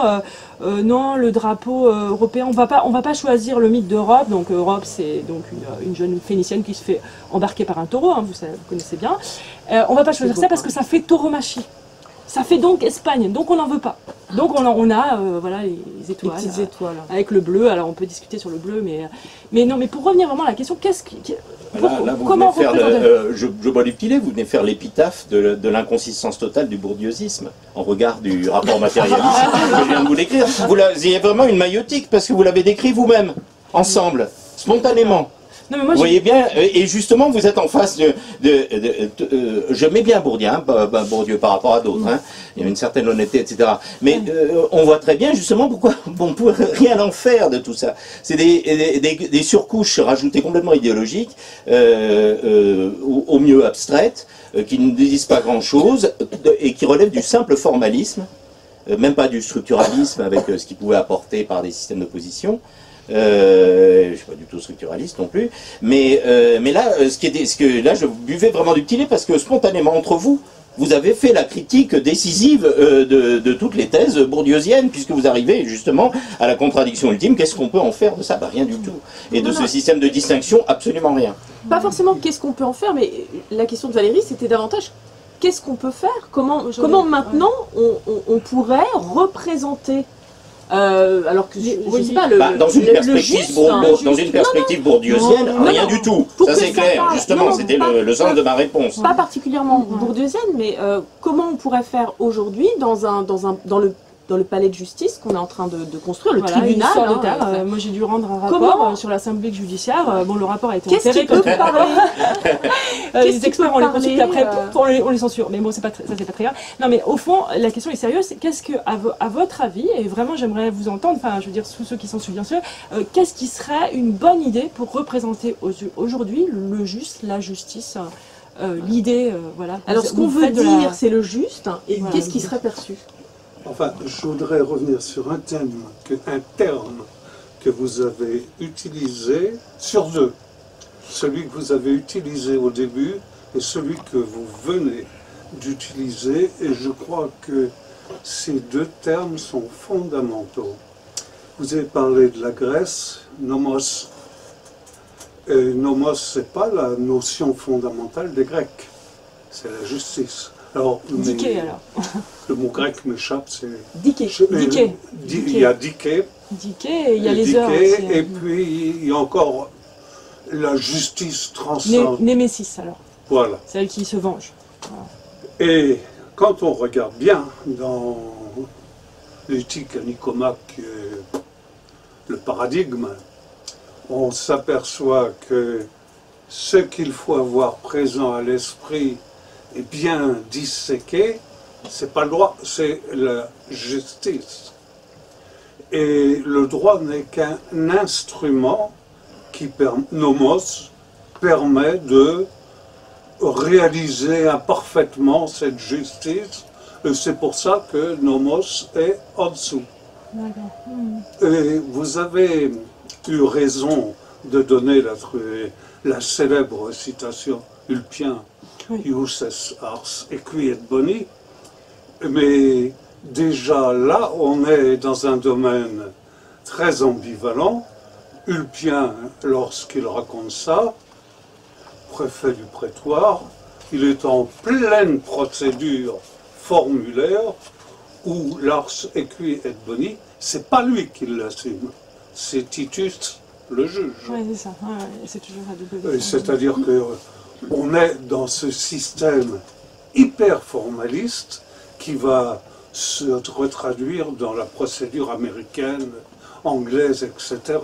non, le drapeau européen, on va pas choisir le mythe d'Europe. Donc Europe, c'est donc une jeune phénicienne qui se fait embarquer par un taureau, hein, vous connaissez bien. On va pas choisir ça parce que ça fait tauromachie. Ça fait donc Espagne, donc on n'en veut pas. Donc on a voilà, les étoiles, les petites étoiles. Avec le bleu. Alors on peut discuter sur le bleu, mais non, mais pour revenir vraiment à la question, Là, vous comment venez faire représenter... je bois du petit lait, vous venez faire l'épitaphe de l'inconsistance totale du bourdieusisme en regard du rapport matérialiste que je viens de vous décrire. Vous avez vraiment une maïotique parce que vous l'avez décrit vous-même, ensemble, spontanément. Non, mais moi, vous voyez bien, et justement vous êtes en face je mets bien Bourdieu, hein, Bourdieu par rapport à d'autres, hein, il y a une certaine honnêteté, etc. Mais on voit très bien justement pourquoi on ne pourrait rien en faire de tout ça. C'est des surcouches rajoutées complètement idéologiques, au mieux abstraites, qui ne disent pas grand-chose, et qui relèvent du simple formalisme, même pas du structuralisme avec ce qu'il pouvait apporter par des systèmes d'opposition. Je suis pas du tout structuraliste non plus, mais là, là, je buvais vraiment du petit lait parce que spontanément entre vous, vous avez fait la critique décisive de toutes les thèses bourdieusiennes, puisque vous arrivez justement à la contradiction ultime. Qu'est-ce qu'on peut en faire de ça? Rien du tout. Et de ce système de distinction, absolument rien. Pas forcément qu'est-ce qu'on peut en faire, mais la question de Valérie, c'était davantage qu'est-ce qu'on peut faire? Comment maintenant on pourrait représenter alors que je sais pas, dans une perspective bourdieusienne, rien du tout. Ça c'est clair, justement, c'était le sens de ma réponse. Pas particulièrement bourdieusienne, mais comment on pourrait faire aujourd'hui dans le palais de justice qu'on est en train de construire, le tribunal. Moi j'ai dû rendre un rapport sur la symbolique judiciaire. Bon, le rapport a été enterré. Qu'est-ce qui peut parler Les experts on les consulte après, on les censure. Mais bon, ça c'est pas très grave. Non, mais au fond, la question est sérieuse. Qu'est-ce que, à votre avis, et vraiment j'aimerais vous entendre, enfin je veux dire tous ceux qui sont bien sûr, qu'est-ce qui serait une bonne idée pour représenter aujourd'hui le juste, la justice, l'idée, voilà. Alors ce qu'on veut dire, c'est le juste, et qu'est-ce qui serait perçu? Enfin, je voudrais revenir sur un terme que vous avez utilisé, sur deux. Celui que vous avez utilisé au début et celui que vous venez d'utiliser. Et je crois que ces deux termes sont fondamentaux. Vous avez parlé de la Grèce, nomos. Et nomos, ce n'est pas la notion fondamentale des Grecs, c'est la justice. Alors, alors. Le mot grec m'échappe, c'est... Diké. Il y a diké. Diké, il y a les heures aussi. Et puis, il y a encore la justice transcendante. Némésis, alors. Voilà. Celle qui se venge. Voilà. Et quand on regarde bien dans l'éthique à Nicomaque, le paradigme, on s'aperçoit que ce qu'il faut avoir présent à l'esprit et bien disséqué, c'est pas le droit, c'est la justice. Et le droit n'est qu'un instrument qui, nomos, permet de réaliser imparfaitement cette justice. Et c'est pour ça que nomos est en dessous. Et vous avez eu raison de donner la célèbre citation Ulpien, Ius es ars equiet boni, mais déjà là, on est dans un domaine très ambivalent. Ulpien, lorsqu'il raconte ça, préfet du prétoire, il est en pleine procédure formulaire où Lars Equi et Boni, c'est pas lui qui l'assume, c'est Titus, le juge. Oui, c'est ça. Ouais, c'est toujours à double. C'est-à-dire qu'on est dans ce système hyper formaliste qui va se retraduire dans la procédure américaine, anglaise, etc.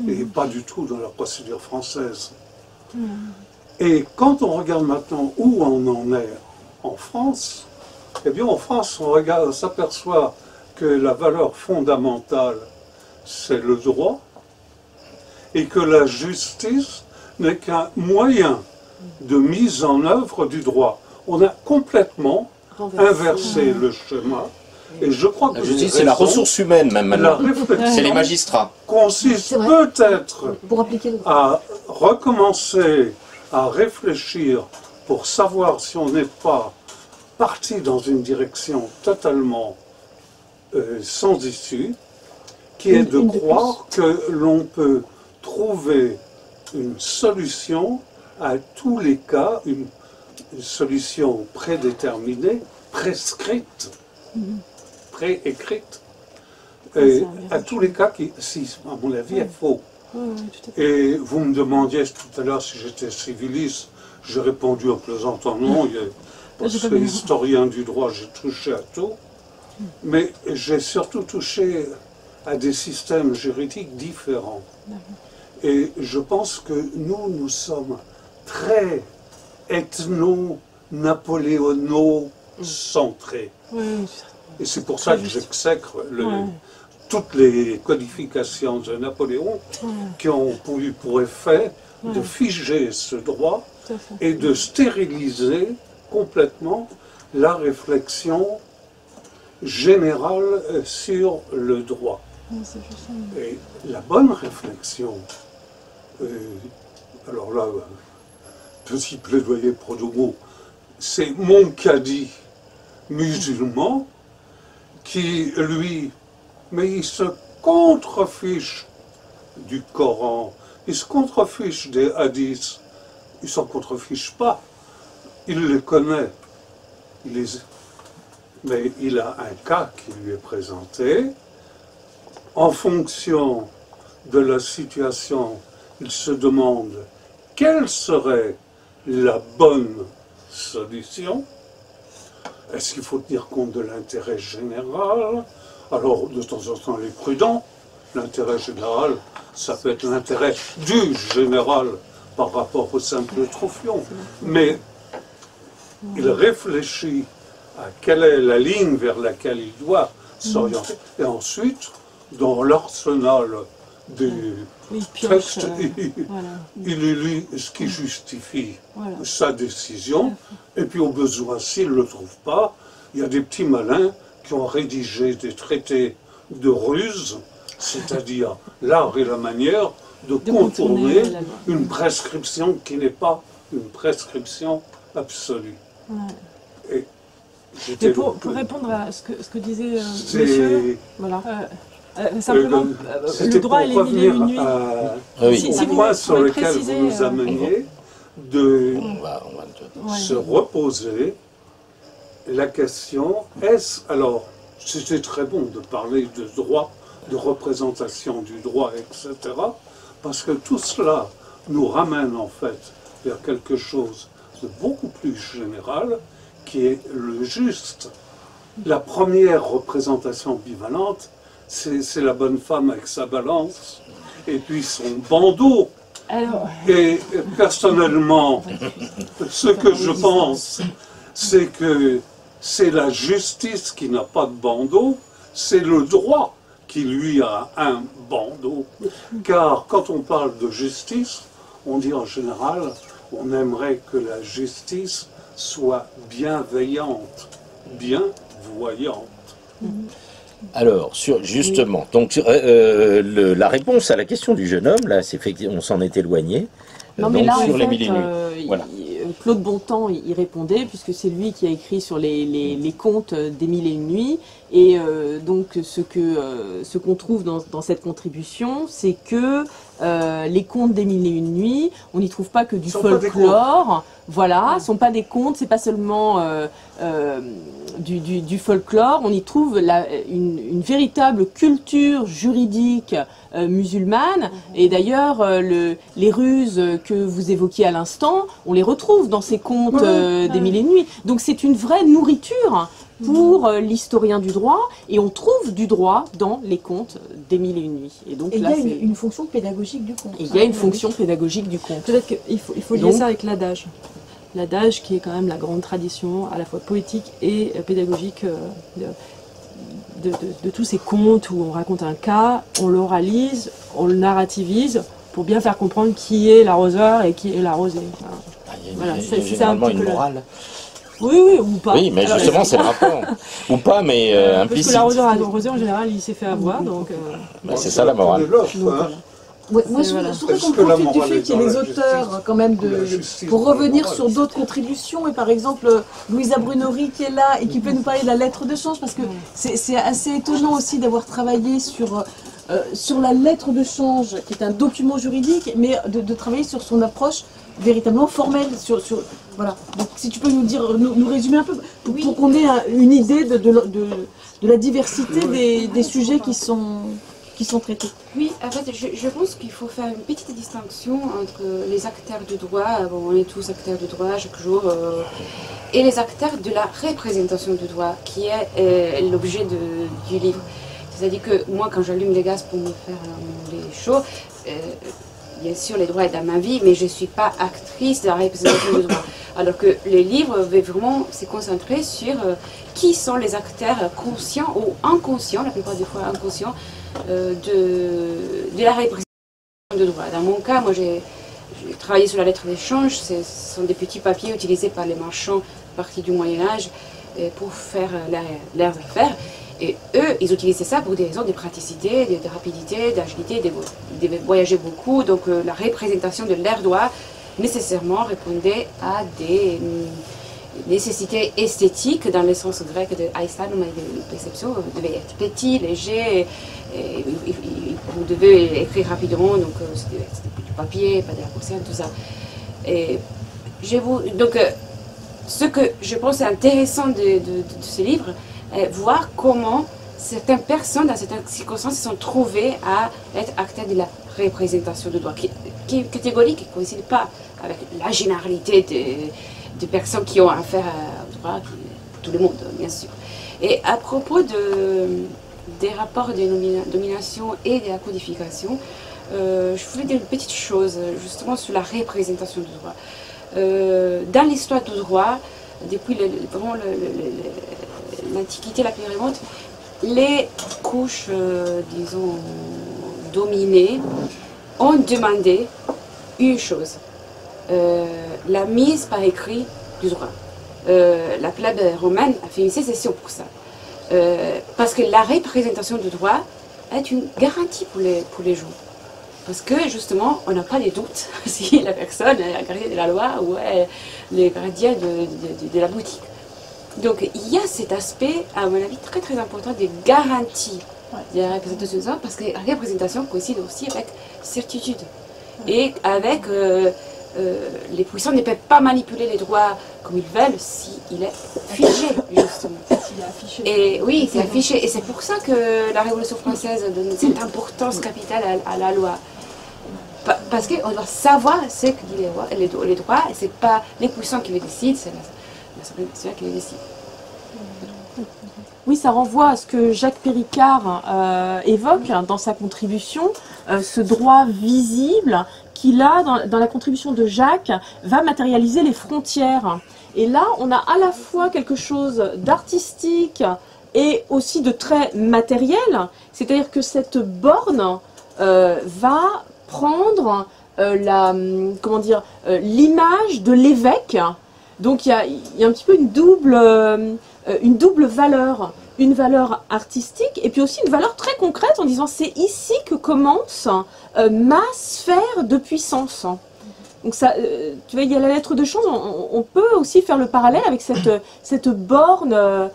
Et pas du tout dans la procédure française. Et quand on regarde maintenant où on en est en France, eh bien en France, on s'aperçoit que la valeur fondamentale, c'est le droit, et que la justice n'est qu'un moyen de mise en œuvre du droit. On a complètement inversé le schéma, et je crois que La justice, c'est la ressource humaine même maintenant. C'est les magistrats. Consiste peut-être Pour appliquer le droit. à recommencer à réfléchir pour savoir si on n'est pas parti dans une direction totalement sans issue, qui est de croire que l'on peut trouver une solution à tous les cas, une solution prédéterminée, prescrite, préécrite, et à tous les cas qui, si, à mon avis, est faux. Et vous me demandiez tout à l'heure si j'étais civiliste, j'ai répondu en plaisantant non, parce que historien du droit, j'ai touché à tout, mais j'ai surtout touché à des systèmes juridiques différents. Et je pense que nous sommes très ethno-napoléono-centrés. Et c'est pour ça que j'exècre toutes les codifications de Napoléon qui ont eu pour effet de figer ce droit et de stériliser complètement la réflexion générale sur le droit. Et la bonne réflexion, alors là, petit plaidoyer pro domo, c'est mon cadi musulman qui, lui, mais il se contrefiche du Coran, il se contrefiche des hadiths, il ne s'en contrefiche pas, il les connaît, mais il a un cas qui lui est présenté, en fonction de la situation, il se demande quelle serait la bonne solution. Est-ce qu'il faut tenir compte de l'intérêt général? Alors, de temps en temps, il est prudent. L'intérêt général, ça peut être l'intérêt du général par rapport au simple trophion. Mais il réfléchit à quelle est la ligne vers laquelle il doit s'orienter. Et ensuite, dans l'arsenal des textes, il lit ce qui justifie sa décision. Et puis, au besoin, s'il ne le trouve pas, il y a des petits malins qui ont rédigé des traités de ruse, c'est-à-dire l'art et la manière de contourner une prescription qui n'est pas une prescription absolue. Et pour répondre à ce que disait monsieur, simplement, le droit à les mille et une nuits. Si vous point sur lequel vous nous ameniez de se reposer la question, est-ce, alors, c'était très bon de parler de droit, de représentation du droit, etc., parce que tout cela nous ramène en fait vers quelque chose de beaucoup plus général, qui est le juste. La première représentation bivalente, c'est la bonne femme avec sa balance, et puis son bandeau. Et personnellement, ce que je pense, c'est que c'est la justice qui n'a pas de bandeau, c'est le droit qui lui a un bandeau. Car quand on parle de justice, on dit en général, on aimerait que la justice soit bienveillante, bienvoyante. Alors, justement, donc la réponse à la question du jeune homme, là, c'est effectivement, on s'en est éloigné. Non, mais là, sur en les fait, mille et une nuits. Voilà. Claude Bontemps y répondait, puisque c'est lui qui a écrit sur les contes des Mille et une nuits. Et donc, ce qu'on trouve dans cette contribution, c'est que les contes des Mille et une nuits, on n'y trouve pas que du folklore, Voilà, ce sont pas des contes, c'est pas seulement du folklore. On y trouve une véritable culture juridique musulmane. Et d'ailleurs, les ruses que vous évoquiez à l'instant, on les retrouve dans ces contes des Mille et Nuits. Donc c'est une vraie nourriture pour l'historien du droit, et on trouve du droit dans les contes des Mille et Une Nuits. Et donc il y a une fonction pédagogique du conte. Il y a une fonction pédagogique du conte. Peut-être qu'il faut lier ça avec l'adage. L'adage qui est quand même la grande tradition, à la fois poétique et pédagogique de tous ces contes où on raconte un cas, on l'oralise, on le narrativise pour bien faire comprendre qui est l'arroseur et qui est l'arrosé. Voilà, c'est généralement une morale. Oui, ou pas. Oui, mais justement, c'est le rapport. Ou pas, mais implicite. Parce que l'arroseur a arrosé, en général, il s'est fait avoir, donc... c'est ça la morale. Ouais, moi, je voudrais qu'on profite du fait qu'il y ait les auteurs, quand même, pour revenir sur d'autres contributions. Et par exemple, Louisa Brunori qui est là et qui peut nous parler de la lettre de change, parce que c'est assez étonnant aussi d'avoir travaillé sur la lettre de change, qui est un document juridique, mais de travailler sur son approche véritablement formelle. Voilà. Donc, si tu peux nous résumer un peu, pour qu'on ait une idée de la diversité des sujets qui sont traités. Oui, en fait, je pense qu'il faut faire une petite distinction entre les acteurs du droit, bon, on est tous acteurs du droit chaque jour, et les acteurs de la représentation du droit, qui est l'objet du livre. C'est-à-dire que moi, quand j'allume les gaz pour me faire les shows, bien sûr, les droits sont dans ma vie, mais je ne suis pas actrice de la représentation du droit. Alors que le livre va vraiment se concentrer sur qui sont les acteurs conscients ou inconscients, la plupart des fois inconscients, de la représentation de droit. Dans mon cas, moi j'ai travaillé sur la lettre d'échange. Ce sont des petits papiers utilisés par les marchands partis du Moyen-Âge pour faire leurs affaires. Et eux, ils utilisaient ça pour des raisons de praticité, de rapidité, d'agilité. Ils devaient voyager beaucoup, donc la représentation de leur droit nécessairement répondait à des nécessités esthétiques dans le sens grec de aisthanoum et de perception. Vous devez être petit, léger, et vous devez écrire rapidement, donc c'était du papier, pas de la poussière, tout ça. Et donc, ce que je pense est intéressant de ce livre, est voir comment certaines personnes dans certaines circonstances se sont trouvées à être acteurs de la représentation de droit, qui est catégorique, qui ne coïncide pas avec la généralité de personnes qui ont affaire au droit, tout le monde, bien sûr. Et à propos des rapports de domination et de la codification, je voulais dire une petite chose, justement, sur la représentation du droit. Dans l'histoire du droit, depuis vraiment l'Antiquité la plus remonte, les couches, disons, dominées ont demandé une chose, la mise par écrit du droit. La plèbe romaine a fait une sécession pour ça. Parce que la représentation du droit est une garantie pour les gens. Parce que justement, on n'a pas de doute si la personne est la gardien de la loi ou est le gardien de la boutique. Donc il y a cet aspect, à mon avis, très très important de garantie de la représentation du droit, parce que la représentation coïncide aussi avec certitude. Et avec les puissants ne peuvent pas manipuler les droits comme ils veulent s'il est figé, justement. Et oui, c'est affiché. Et c'est pour ça que la Révolution française donne cette importance capitale à la loi. Parce qu'on doit savoir ce que disent les droits, et ce n'est pas les puissants qui les décident, c'est l'Assemblée nationale qui les décide. Oui, ça renvoie à ce que Jacques Péricard évoque dans sa contribution, ce droit visible qui, là, dans la contribution de Jacques, va matérialiser les frontières. Et là, on a à la fois quelque chose d'artistique et aussi de très matériel, c'est-à-dire que cette borne va prendre l'image de l'évêque. Donc il y a un petit peu une double valeur, une valeur artistique et puis aussi une valeur très concrète en disant c'est ici que commence ma sphère de puissance. Donc ça, tu vois, il y a la lettre de chance, on peut aussi faire le parallèle avec cette borne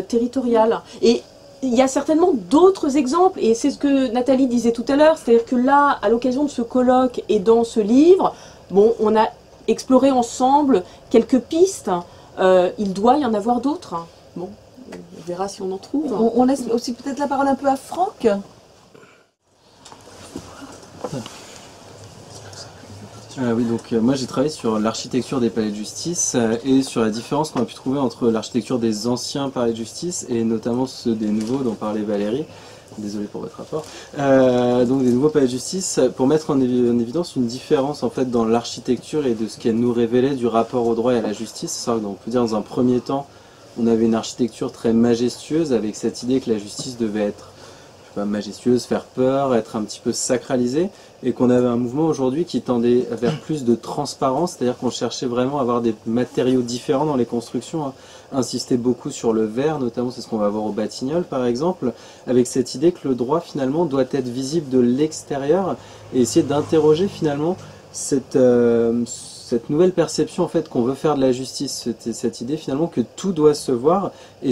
territoriale. Et il y a certainement d'autres exemples, et c'est ce que Nathalie disait tout à l'heure, c'est-à-dire que là, à l'occasion de ce colloque et dans ce livre, bon, on a explorer ensemble quelques pistes. Il doit y en avoir d'autres. Bon, on verra si on en trouve. On laisse aussi peut-être la parole un peu à Franck. Oui, donc moi j'ai travaillé sur l'architecture des palais de justice et sur la différence qu'on a pu trouver entre l'architecture des anciens palais de justice et notamment ceux des nouveaux dont parlait Valérie. Désolé pour votre rapport. Donc des nouveaux palais de justice pour mettre en évidence une différence en fait dans l'architecture et de ce qu'elle nous révélait du rapport au droit et à la justice. C'est ça qu'on peut dire dans un premier temps, on avait une architecture très majestueuse avec cette idée que la justice devait être majestueuse, faire peur, être un petit peu sacralisée, et qu'on avait un mouvement aujourd'hui qui tendait vers plus de transparence, c'est-à-dire qu'on cherchait vraiment à avoir des matériaux différents dans les constructions, hein. Insister beaucoup sur le verre, notamment c'est ce qu'on va voir au Batignolles par exemple, avec cette idée que le droit finalement doit être visible de l'extérieur, et essayer d'interroger finalement cette nouvelle perception en fait qu'on veut faire de la justice, cette idée finalement que tout doit se voir, et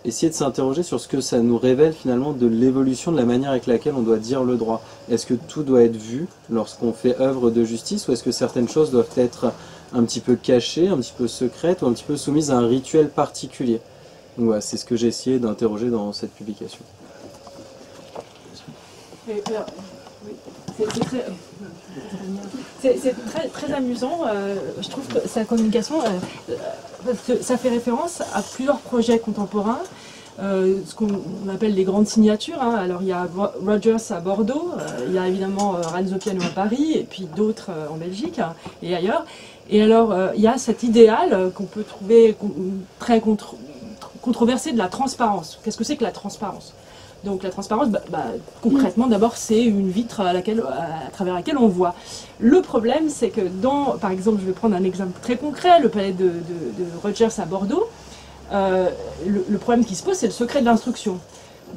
essayer de s'interroger sur ce que ça nous révèle finalement de l'évolution de la manière avec laquelle on doit dire le droit. Est-ce que tout doit être vu lorsqu'on fait œuvre de justice, ou est-ce que certaines choses doivent être un petit peu cachées, un petit peu secrètes, ou un petit peu soumises à un rituel particulier? Donc voilà, c'est ce que j'ai essayé d'interroger dans cette publication. C'est très amusant, je trouve que sa communication, parce que ça fait référence à plusieurs projets contemporains, ce qu'on appelle les grandes signatures, hein. Alors il y a Rogers à Bordeaux, il y a évidemment Renzo Piano à Paris, et puis d'autres en Belgique et ailleurs. Et alors il y a cet idéal qu'on peut trouver très controversé de la transparence. Qu'est-ce que c'est que la transparence? Donc la transparence, concrètement d'abord c'est une vitre à travers laquelle on voit. Le problème c'est que par exemple je vais prendre un exemple très concret, le palais de Rogers à Bordeaux, le problème qui se pose c'est le secret de l'instruction.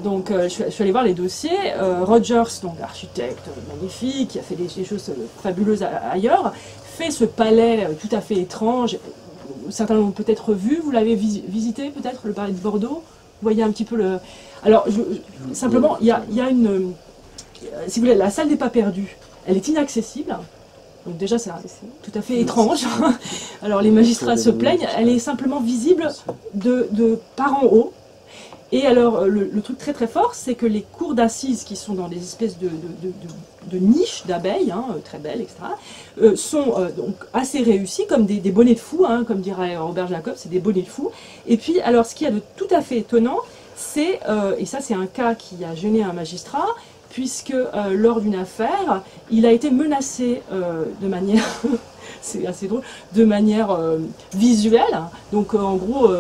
Donc je suis allée voir les dossiers, Rogers, donc architecte magnifique, qui a fait des choses fabuleuses ailleurs, fait ce palais tout à fait étrange, certains l'ont peut-être vu, vous l'avez visité peut-être, le palais de Bordeaux, vous voyez un petit peu le... Alors, simplement, il y a une... Si vous voulez, la salle n'est pas perdue. Elle est inaccessible. Donc déjà, c'est tout à fait étrange. Alors, les magistrats se plaignent. Elle est simplement visible de par en haut. Et alors, le truc très très fort, c'est que les cours d'assises qui sont dans des espèces de niches d'abeilles, hein, très belles, etc., sont donc assez réussis, comme des bonnets de fou, hein, comme dirait Robert Jacob, c'est des bonnets de fou. Et puis, alors, ce qu'il y a de tout à fait étonnant, c'est, et ça c'est un cas qui a gêné un magistrat, puisque lors d'une affaire, il a été menacé de manière, c'est assez drôle, de manière visuelle. Donc en gros,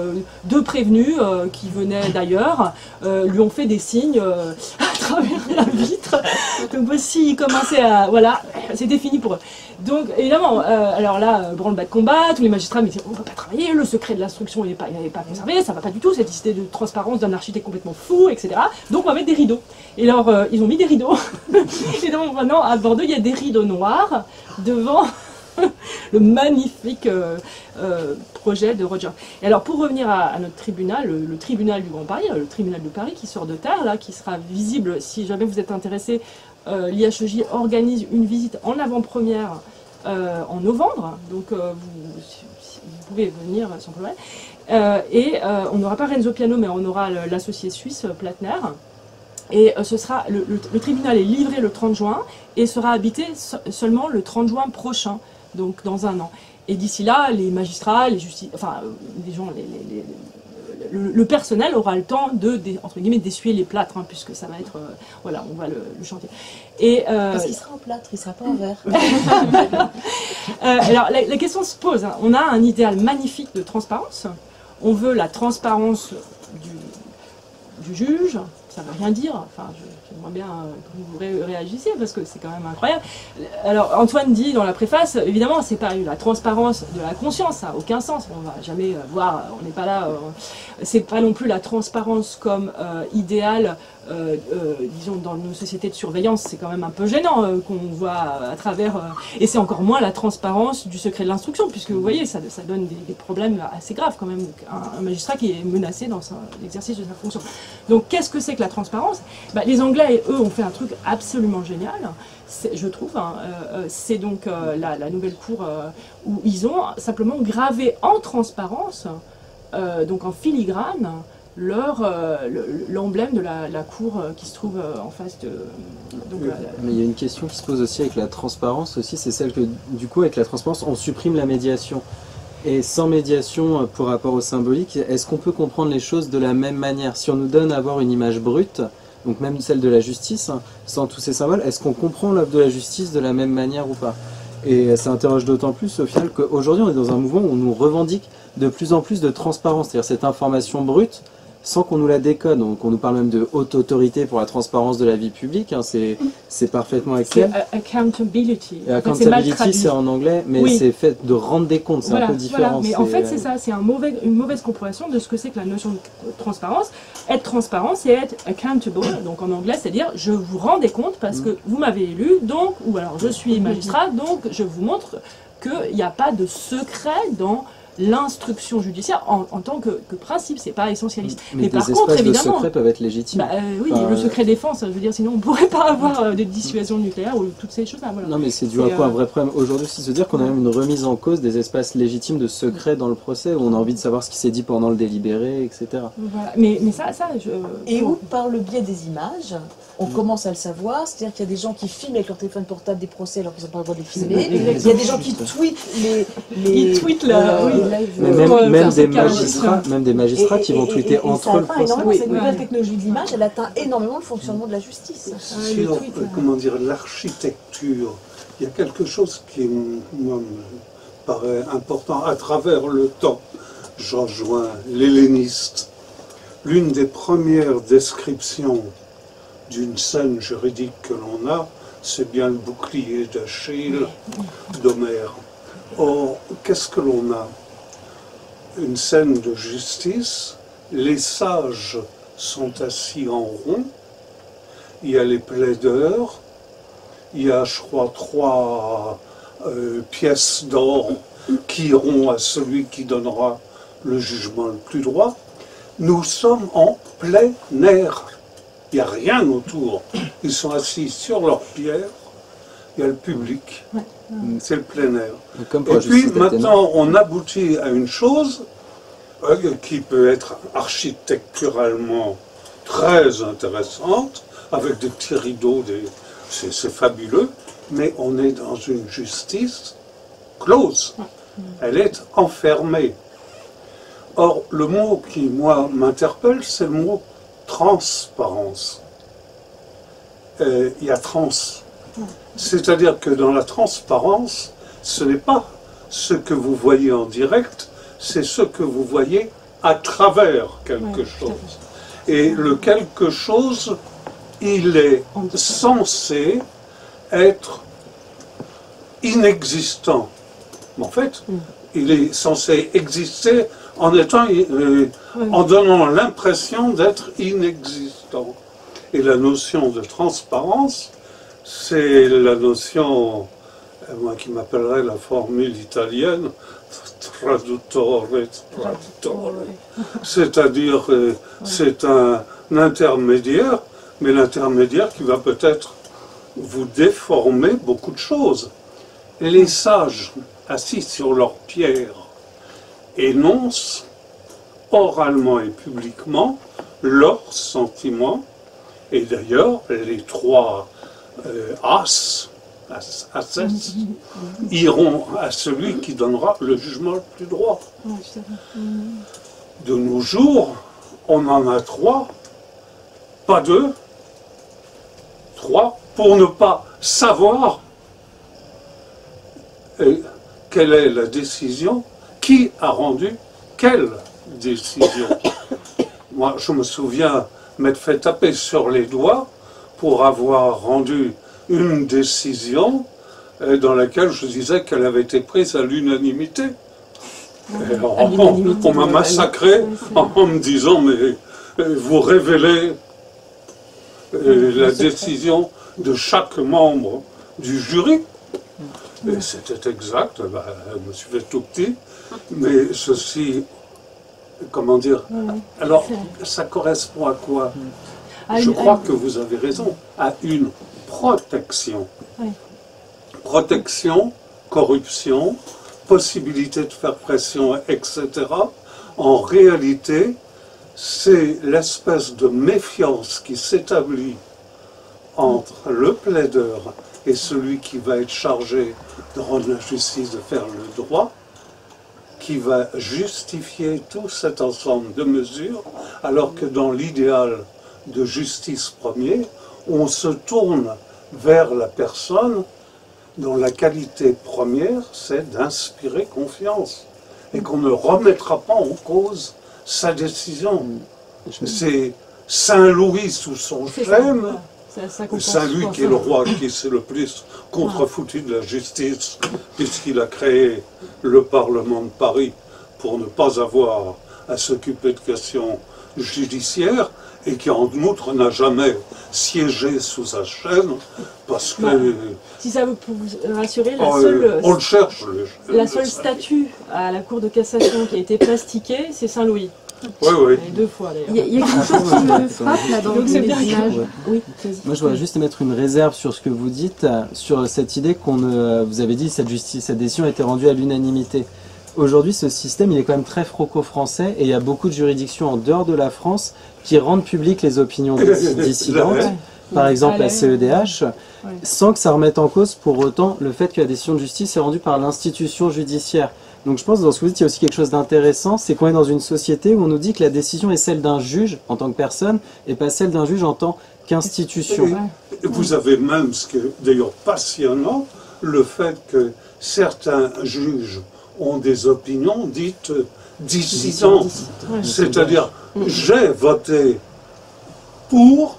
deux prévenus qui venaient d'ailleurs lui ont fait des signes à travers la vitre. Donc voici, ils commençaient à... Voilà, c'était fini pour eux. Donc évidemment, alors là, branle-bas de combat, tous les magistrats me disaient on ne peut pas travailler, le secret de l'instruction n'est pas conservé, ça ne va pas du tout, cette idée de transparence d'un architecte complètement fou, etc. Donc on va mettre des rideaux. Et alors, ils ont mis des rideaux. Et donc maintenant, à Bordeaux, il y a des rideaux noirs devant le magnifique projet de Rogers. Et alors, pour revenir à notre tribunal, le tribunal du Grand Paris, le tribunal de Paris qui sort de terre, là, qui sera visible, si jamais vous êtes intéressé, l'IHEJ organise une visite en avant-première en novembre, donc vous pouvez venir sans problème. Et on n'aura pas Renzo Piano, mais on aura l'associé suisse Platner. Et ce sera, le tribunal est livré le 30 juin et sera habité seulement le 30 juin prochain, donc dans un an. Et d'ici là, les magistrats, les gens, le personnel aura le temps entre guillemets, d'essuyer les plâtres, hein, puisque ça va être, voilà, on voit le chantier. Et, parce qu'il sera en plâtre, il ne sera pas en verre. Alors la question se pose, hein. On a un idéal magnifique de transparence, on veut la transparence du juge, ça ne veut rien dire, enfin j'aimerais bien que vous réagissiez parce que c'est quand même incroyable. Alors Antoine dit dans la préface, évidemment c'est pas la transparence de la conscience, ça n'a aucun sens, on ne va jamais voir, on n'est pas là, c'est pas non plus la transparence comme idéal, disons dans nos sociétés de surveillance, c'est quand même un peu gênant qu'on voit à travers, et c'est encore moins la transparence du secret de l'instruction, puisque vous voyez, ça donne des problèmes assez graves quand même, un magistrat qui est menacé dans l'exercice de sa fonction. Donc qu'est-ce que c'est que la transparence. Bah, les Anglais, eux, ont fait un truc absolument génial, je trouve. Hein. C'est donc la nouvelle cour où ils ont simplement gravé en transparence, donc en filigrane, l'emblème de la cour qui se trouve en face de... Donc, mais il y a une question qui se pose aussi avec la transparence aussi, c'est celle que du coup avec la transparence on supprime la médiation. Et sans médiation pour rapport au symbolique, est-ce qu'on peut comprendre les choses de la même manière? Si on nous donne à avoir une image brute, donc même celle de la justice, sans tous ces symboles, est-ce qu'on comprend l'œuvre de la justice de la même manière ou pas? Et ça interroge d'autant plus au final qu'aujourd'hui on est dans un mouvement où on nous revendique de plus en plus de transparence, c'est-à-dire cette information brute, sans qu'on nous la décode. Donc on nous parle même de haute autorité pour la transparence de la vie publique, hein, c'est parfaitement clair. C'est accountability. Accountability c'est en anglais, mais oui. c'est fait de rendre des comptes, c'est un peu différent. Voilà. Mais en fait c'est ça, c'est une mauvaise compréhension de ce que c'est que la notion de transparence. Être transparent, c'est être accountable, donc en anglais, c'est-à-dire je vous rends des comptes parce que vous m'avez élu, donc, ou alors je suis magistrat, donc je vous montre qu'il n'y a pas de secret dans l'instruction judiciaire en tant que principe, c'est pas essentialiste. Mais par des contre, espaces évidemment, de secret peuvent être légitimes. Bah, oui, le secret défense, je veux dire, sinon on pourrait pas avoir de dissuasion nucléaire ou toutes ces choses-là. Voilà. Non, mais c'est dû à quoi un vrai problème aujourd'hui, c'est de se dire qu'on a même une remise en cause des espaces légitimes de secret dans le procès, où on a envie de savoir ce qui s'est dit pendant le délibéré, etc. Voilà. Mais ça, Et où, par le biais des images, on commence à le savoir, c'est-à-dire qu'il y a des gens qui filment avec leur téléphone portable des procès alors qu'ils n'ont pas le droit de les filmer. Il y a des gens qui tweetent Ils tweetent là, oui. Même des magistrats qui vont tweeter entre eux le procès. Cette nouvelle technologie de l'image, elle atteint énormément le fonctionnement de la justice. Sur, comment dire, l'architecture, il y a quelque chose qui moi, me paraît important à travers le temps. J'en rejoins l'helléniste. L'une des premières descriptions d'une scène juridique que l'on a, c'est bien le bouclier d'Achille d'Homère. Or, qu'est-ce que l'on a? Une scène de justice, les sages sont assis en rond, il y a les plaideurs, il y a, je crois, 3 pièces d'or qui iront à celui qui donnera le jugement le plus droit. Nous sommes en plein air. Il n'y a rien autour. Ils sont assis sur leurs pierres. Il y a le public. C'est le plein air. Et puis maintenant, on aboutit à une chose qui peut être architecturalement très intéressante, avec des petits rideaux, c'est fabuleux, mais on est dans une justice close. Elle est enfermée. Or, le mot qui, moi, m'interpelle, c'est le mot transparence. Il y a trans. C'est-à-dire que dans la transparence, ce n'est pas ce que vous voyez en direct, c'est ce que vous voyez à travers quelque chose. Et le quelque chose, il est censé être inexistant. En fait, il est censé exister en étant, en donnant l'impression d'être inexistant. Et la notion de transparence, c'est la notion, moi qui m'appellerais la formule italienne, traduttore, c'est-à-dire c'est un intermédiaire, mais l'intermédiaire qui va peut-être vous déformer beaucoup de choses. Et les sages, assis sur leurs pierres, énoncent oralement et publiquement leurs sentiments, et d'ailleurs les 3 as iront à celui qui donnera le jugement le plus droit. De nos jours, on en a 3, pas 2, 3, pour ne pas savoir quelle est la décision, qui a rendu quelle décision. Moi, je me souviens m'être fait taper sur les doigts pour avoir rendu une décision dans laquelle je disais qu'elle avait été prise à l'unanimité. On m'a massacré en me disant, mais vous révélez la décision de chaque membre du jury. Et c'était exact, je me suis fait tout petit, mais ceci, comment dire, alors ça correspond à quoi? Je crois que vous avez raison, à une protection. Oui. Protection, corruption, possibilité de faire pression, etc. En réalité, c'est l'espèce de méfiance qui s'établit entre le plaideur et celui qui va être chargé de rendre la justice, de faire le droit, qui va justifier tout cet ensemble de mesures, alors que dans l'idéal de justice premier, on se tourne vers la personne dont la qualité première, c'est d'inspirer confiance, et qu'on ne remettra pas en cause sa décision. C'est Saint-Louis sous son chêne, Saint-Louis qui est le roi qui s'est le plus contrefoutu de la justice, puisqu'il a créé le Parlement de Paris pour ne pas avoir à s'occuper de questions judiciaires, et qui en outre n'a jamais siégé sous sa chaîne, parce que... Si ça veut pour vous rassurer, on le cherche. La seule statue à la Cour de cassation qui a été plastiquée, c'est Saint-Louis. Oui, oui. Et 2 fois d'ailleurs. Il y a quelque chose qui me frappe là dans les images. Oui, moi, je voudrais juste mettre une réserve sur ce que vous dites, sur cette idée vous avez dit cette décision a été rendue à l'unanimité. Aujourd'hui, ce système, il est quand même très franco-français et il y a beaucoup de juridictions en dehors de la France qui rendent publiques les opinions dissidentes, par exemple la CEDH, sans que ça remette en cause pour autant le fait que la décision de justice est rendue par l'institution judiciaire. Donc je pense que dans ce que vous dites, il y a aussi quelque chose d'intéressant, c'est qu'on est dans une société où on nous dit que la décision est celle d'un juge en tant que personne et pas celle d'un juge en tant qu'institution. Vous avez même, ce qui est d'ailleurs passionnant, le fait que certains juges ont des opinions dites dissidentes. C'est-à-dire, j'ai voté pour,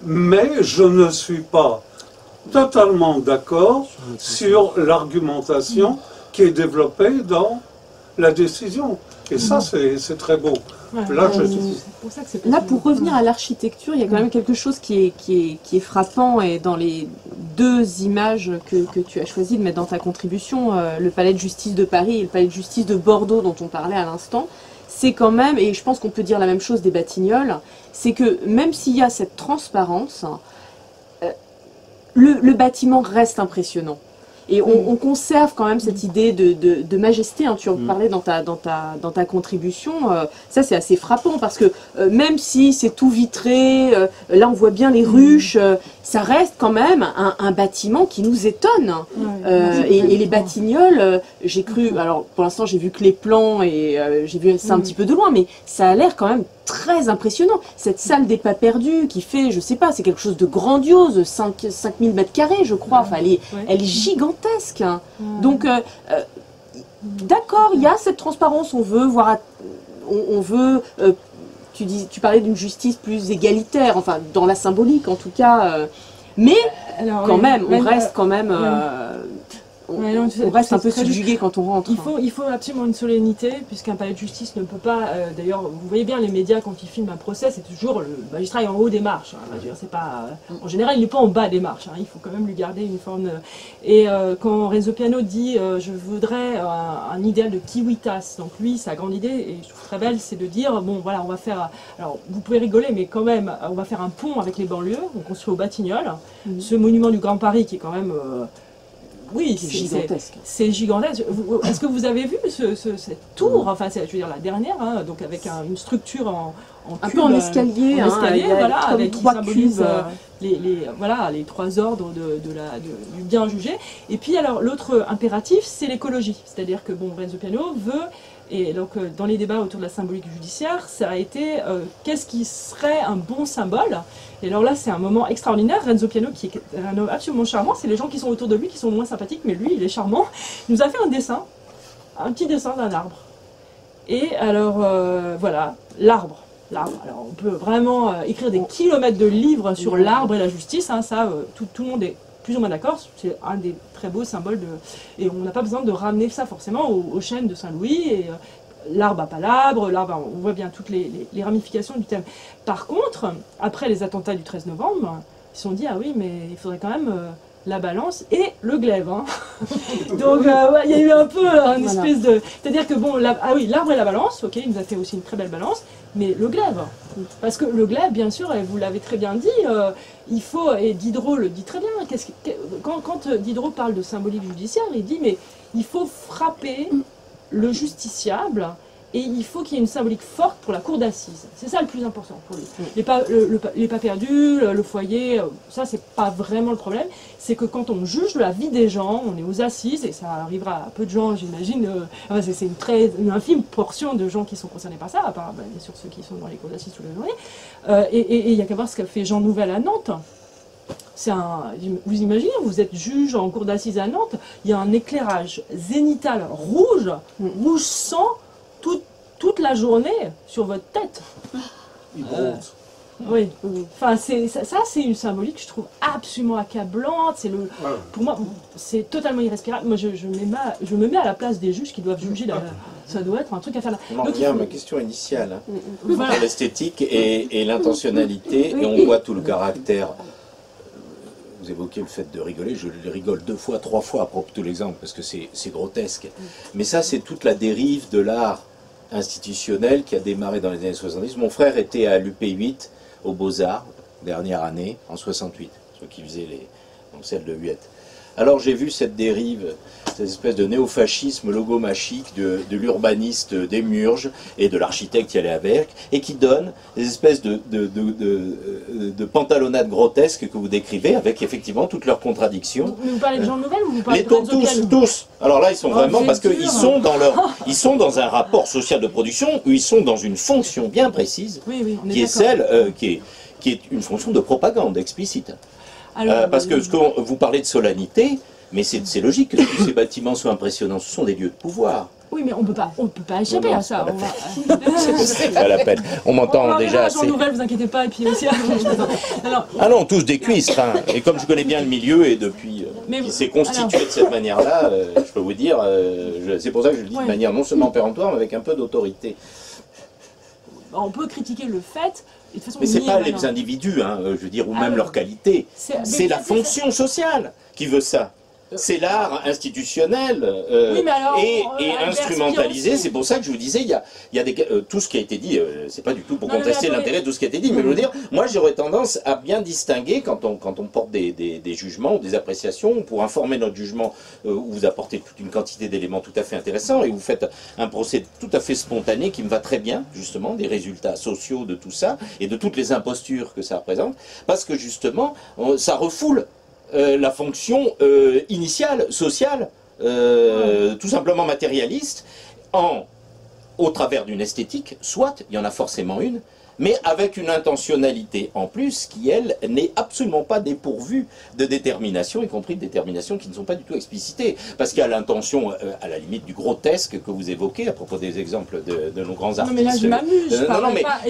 mais je ne suis pas totalement d'accord sur l'argumentation qui est développée dans la décision. Et ça, c'est très beau. Là, pour revenir à l'architecture, il y a quand même quelque chose qui est frappant, et dans les 2 images que tu as choisi de mettre dans ta contribution, le palais de justice de Paris et le palais de justice de Bordeaux dont on parlait à l'instant, c'est quand même, et je pense qu'on peut dire la même chose des Batignolles, c'est que même s'il y a cette transparence, le bâtiment reste impressionnant. Et on conserve quand même cette idée de majesté, hein, tu en parlais dans ta contribution, ça c'est assez frappant parce que même si c'est tout vitré, là on voit bien les ruches, ça reste quand même un bâtiment qui nous étonne. Et les Batignolles, j'ai cru, alors pour l'instant j'ai vu que les plans et j'ai vu ça un petit peu de loin, mais ça a l'air quand même très impressionnant. Cette salle des pas perdus qui fait, je sais pas, c'est quelque chose de grandiose, 5000 mètres carrés je crois, enfin, elle est gigantesque. Donc d'accord, il y a cette transparence, on veut voir, tu parlais d'une justice plus égalitaire, enfin dans la symbolique en tout cas, mais alors, quand même, on reste quand même... on reste un peu subjugué quand on rentre. Il faut absolument une solennité, puisqu'un palais de justice ne peut pas... D'ailleurs, vous voyez bien, les médias, quand ils filment un procès, c'est toujours le magistrat est en haut des marches. Hein, c'est pas, en général, il n'est pas en bas des marches. Hein, il faut quand même lui garder une forme... Et quand Renzo Piano dit « je voudrais un idéal de Civitas », donc lui, sa grande idée, et je trouve très belle, c'est de dire, bon, voilà, on va faire... Alors, vous pouvez rigoler, mais quand même, on va faire un pont avec les banlieues, on construit aux Batignolles, ce monument du Grand Paris qui est quand même... Oui, c'est gigantesque. C'est gigantesque. Est-ce que vous avez vu cette tour, enfin, je veux dire la dernière, hein, donc avec une structure en un cube, peu en escalier, voilà, avec qui 3 symbolise cubes. Les 3 ordres du bien jugé. Et puis alors l'autre impératif, c'est l'écologie, c'est-à-dire que bon, Renzo Piano veut. Et donc, dans les débats autour de la symbolique judiciaire, ça a été qu'est-ce qui serait un bon symbole. Et alors là, c'est un moment extraordinaire. Renzo Piano, qui est un homme absolument charmant, c'est les gens qui sont autour de lui qui sont moins sympathiques, mais lui, il est charmant. Il nous a fait un petit dessin d'un arbre. Et alors, voilà, l'arbre. Alors, on peut vraiment écrire des kilomètres de livres sur l'arbre et la justice. Hein, ça, tout le monde est plus ou moins d'accord, c'est un des très beaux symboles et on n'a pas besoin de ramener ça forcément au chêne de Saint-Louis, et l'arbre à palabre, on voit bien toutes les ramifications du thème. Par contre, après les attentats du 13 novembre, ils se sont dit, ah oui, mais il faudrait quand même la balance et le glaive. Hein. Donc ouais, il y a eu un peu une espèce de... C'est-à-dire que bon, ah oui, l'arbre et la balance, ok, il nous a fait aussi une très belle balance, mais le glaive. Parce que le glaive, bien sûr, et vous l'avez très bien dit, il faut, et Diderot le dit très bien, quand Diderot parle de symbolique judiciaire, il dit mais il faut frapper le justiciable et il faut qu'il y ait une symbolique forte pour la cour d'assises. C'est ça le plus important pour lui. Les pas perdus, le foyer, ça c'est pas vraiment le problème. C'est que quand on juge de la vie des gens, on est aux assises, et ça arrivera à peu de gens, j'imagine, c'est une infime portion de gens qui sont concernés par ça, à part bien sûr ceux qui sont dans les cours d'assises toute la journée. Et il y a qu'à voir ce qu'a fait Jean Nouvel à Nantes. Vous imaginez, vous êtes juge en cour d'assises à Nantes, il y a un éclairage zénital rouge sang, toute la journée sur votre tête. Oui. Enfin, ça c'est une symbolique que je trouve absolument accablante. Pour moi, c'est totalement irrespirable. Moi, je me mets à la place des juges qui doivent juger. Ça doit être un truc à faire. On en revient à ma question initiale. Hein. Voilà. L'esthétique et l'intentionnalité, et on voit tout le caractère. Vous évoquez le fait de rigoler, je rigole 2 fois, 3 fois à propos de tout l'exemple, parce que c'est grotesque. Mais ça, c'est toute la dérive de l'art institutionnel qui a démarré dans les années 70. Mon frère était à l'UP8, aux Beaux-Arts, dernière année, en 68, ceux qui faisaient celle de Huette. Alors j'ai vu cette dérive, cette espèce de néofascisme logomachique de l'urbaniste Démurge et de l'architecte qui allait avec, et qui donne des espèces de pantalonnades grotesques que vous décrivez, avec effectivement toutes leurs contradictions. Mais vous parlez de Jean Nouvel ou vous parlez de tous. Alors là, ils sont vraiment, parce qu'ils sont dans un rapport social de production où ils sont dans une fonction bien précise, qui est celle qui est une fonction de propagande explicite. Alors, parce que vous parlez de solennité, mais c'est logique que tous ces bâtiments soient impressionnants. Ce sont des lieux de pouvoir. Oui, mais on peut pas échapper à ça. C'est pas la peine. On m'entend déjà assez. Jean Nouvel, vous inquiétez pas, et puis aussi. Ah non, tous des cuisses. Hein. Et comme je connais bien le milieu et depuis qu'il s'est constitué de cette manière-là, je peux vous dire, c'est pour ça que je le dis de manière non seulement péremptoire, mais avec un peu d'autorité. On peut critiquer le fait. Mais ce n'est pas les individus, hein, je veux dire, ou même leur qualité. C'est la fonction sociale qui veut ça. C'est l'art institutionnel et instrumentalisé. C'est pour ça que je vous disais, il y a tout ce qui a été dit, c'est pas du tout pour contester l'intérêt de tout ce qui a été dit, mais je veux dire, moi j'aurais tendance à bien distinguer quand on porte des jugements ou des appréciations, pour informer notre jugement, où vous apportez toute une quantité d'éléments tout à fait intéressants, et vous faites un procès tout à fait spontané qui me va très bien, justement, des résultats sociaux de tout ça, et de toutes les impostures que ça représente, parce que justement, ça refoule la fonction initiale, sociale, tout simplement matérialiste, au travers d'une esthétique, soit, il y en a forcément une, mais avec une intentionnalité en plus qui, elle, n'est absolument pas dépourvue de détermination, y compris de déterminations qui ne sont pas du tout explicitées. Parce qu'il y a l'intention, à la limite, du grotesque que vous évoquez à propos des exemples de nos grands artistes. Non, mais là, je m'amuse.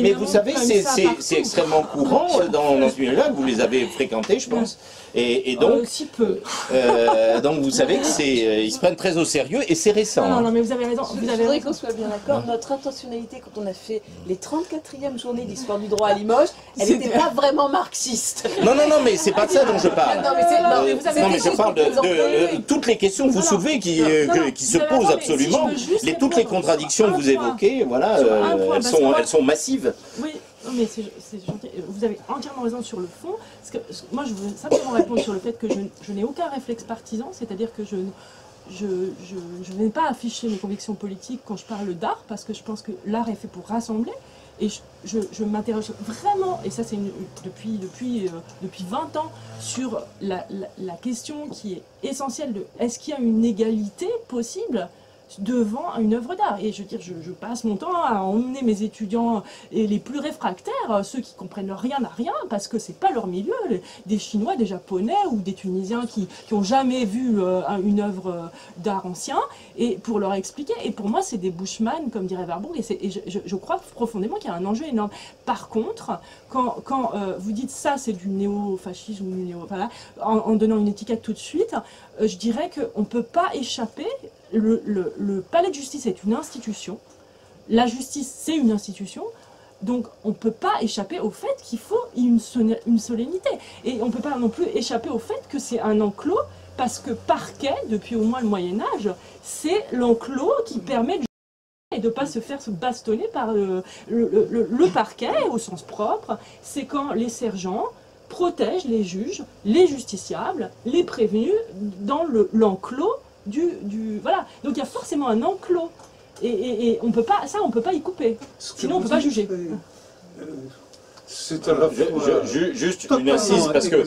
Mais vous savez, c'est extrêmement courant dans ce milieu-là, vous les avez fréquentés, je pense. Et donc, si peu. Donc vous savez qu'ils se prennent très au sérieux, et c'est récent. Non, mais vous avez raison. Je voudrais qu'on soit bien d'accord. Notre intentionnalité, quand on a fait les 34e journées d'histoire du droit à Limoges, elle n'était pas vraiment marxiste. Non, mais c'est pas de ça dont je parle. Non, mais je parle de toutes les questions que vous soulevez qui se posent absolument. Toutes les contradictions que vous évoquez, voilà, elles sont massives. Oui. Non mais c'est gentil, vous avez entièrement raison sur le fond, parce que moi je veux simplement répondre sur le fait que je n'ai aucun réflexe partisan, c'est-à-dire que je ne vais pas afficher mes convictions politiques quand je parle d'art, parce que je pense que l'art est fait pour rassembler, et je m'interroge vraiment, et ça c'est depuis 20 ans, sur la question qui est essentielle de est-ce qu'il y a une égalité possible devant une œuvre d'art. Et je veux dire, je passe mon temps à emmener mes étudiants et les plus réfractaires, ceux qui comprennent rien à rien, parce que c'est pas leur milieu, des Chinois, des Japonais ou des Tunisiens qui ont jamais vu une œuvre d'art ancien, et pour leur expliquer. Et pour moi, c'est des Bushman, comme dirait Warburg, et je crois profondément qu'il y a un enjeu énorme. Par contre, quand vous dites ça, c'est du néo-fascisme ou du néo... Voilà, en donnant une étiquette tout de suite, je dirais qu'on ne peut pas échapper. Le palais de justice est une institution, la justice c'est une institution, Donc on ne peut pas échapper au fait qu'il faut une solennité. Et on ne peut pas non plus échapper au fait que c'est un enclos, parce que parquet, depuis au moins le Moyen-Âge, c'est l'enclos qui permet de et de ne pas se faire se bastonner par le parquet au sens propre. C'est quand les sergents protègent les juges, les justiciables, les prévenus dans l'enclos voilà. Donc il y a forcément un enclos. Et on peut pas, ça on peut pas y couper. Sinon on peut pas juger. C'est à la fois... Juste une incise, parce que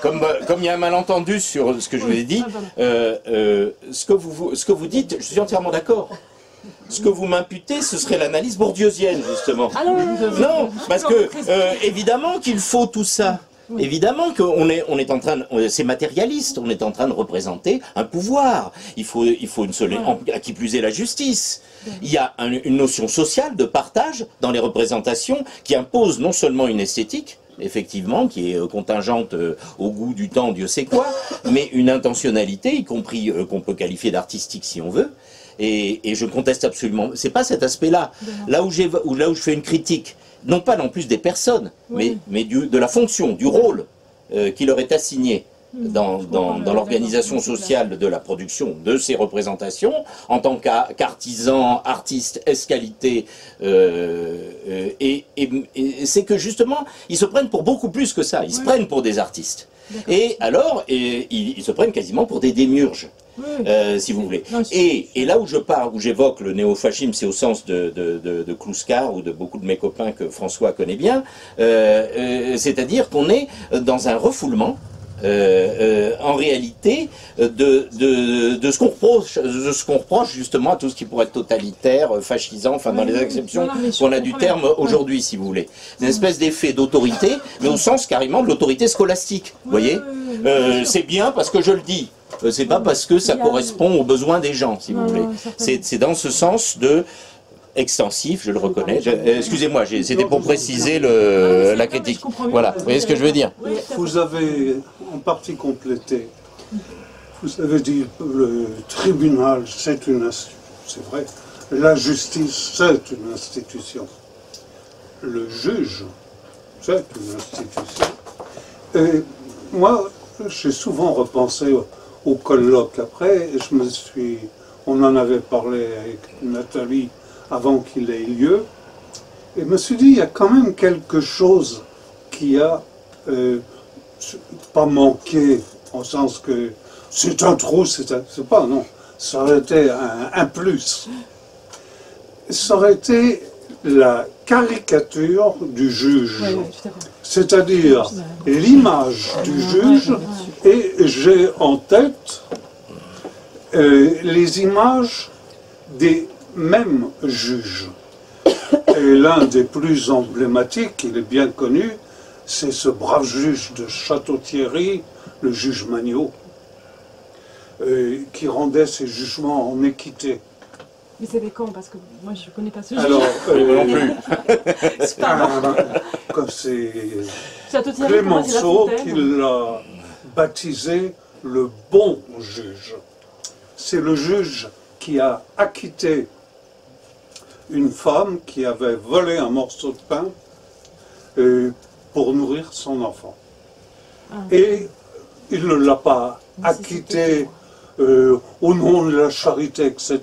comme il y a un malentendu sur ce que je vous ai dit, ce que vous dites, je suis entièrement d'accord. Ce que vous m'imputez, ce serait l'analyse bourdieusienne, justement. Ah non, parce que, évidemment qu'il faut tout ça. Oui. Évidemment qu'on est, en train, c'est matérialiste, on est en train de représenter un pouvoir. Il faut une à qui plus est la justice. Il y a une notion sociale de partage dans les représentations qui impose non seulement une esthétique, effectivement, qui est contingente au goût du temps, Dieu sait quoi, mais une intentionnalité, y compris qu'on peut qualifier d'artistique si on veut. Et je conteste absolument. C'est pas cet aspect-là. Là où je fais une critique, non pas non plus des personnes, mais de la fonction, du rôle qui leur est assigné dans l'organisation sociale de la production de ces représentations, en tant qu'artisans, artistes, ès-qualité, et c'est que justement, ils se prennent pour beaucoup plus que ça. Ils se prennent pour des artistes. Et alors, ils se prennent quasiment pour des démiurges. Si vous voulez. Et là où j'évoque le néofascisme, c'est au sens de Kluskar ou de beaucoup de mes copains que François connaît bien, c'est-à-dire qu'on est dans un refoulement, en réalité, de ce qu'on reproche justement à tout ce qui pourrait être totalitaire, fascisant, enfin dans les acceptions qu'on a du terme aujourd'hui, si vous voulez. Une espèce d'effet d'autorité, mais au sens carrément de l'autorité scolastique. Vous voyez, c'est bien parce que je le dis. C'est pas parce que ça correspond aux besoins des gens, si vous voulez. C'est dans ce sens de extensif, je le reconnais. Excusez-moi, c'était pour préciser la critique. Voilà, vous voyez ce que je veux dire? Vous avez en partie complété. Vous avez dit le tribunal, c'est une institution. C'est vrai. La justice, c'est une institution. Le juge, c'est une institution. Et moi, j'ai souvent repensé au colloque après, et on en avait parlé avec Nathalie avant qu'il ait lieu, et je me suis dit, il y a quand même quelque chose qui a pas manqué, en sens que c'est un trou, c'est pas, non, ça aurait été un plus. Ça aurait été la caricature du juge, c'est-à-dire l'image du juge, et j'ai en tête les images des mêmes juges. Et l'un des plus emblématiques, il est bien connu, c'est ce brave juge de Château-Thierry, le juge Magniot, qui rendait ses jugements en équité. Mais c'était quand? Parce que moi je ne connais pas ce juge. Alors, non plus. Comme c'est Clémenceau qui l'a baptisé le bon juge. C'est le juge qui a acquitté une femme qui avait volé un morceau de pain pour nourrir son enfant. Et il ne l'a pas acquitté au nom de la charité, etc.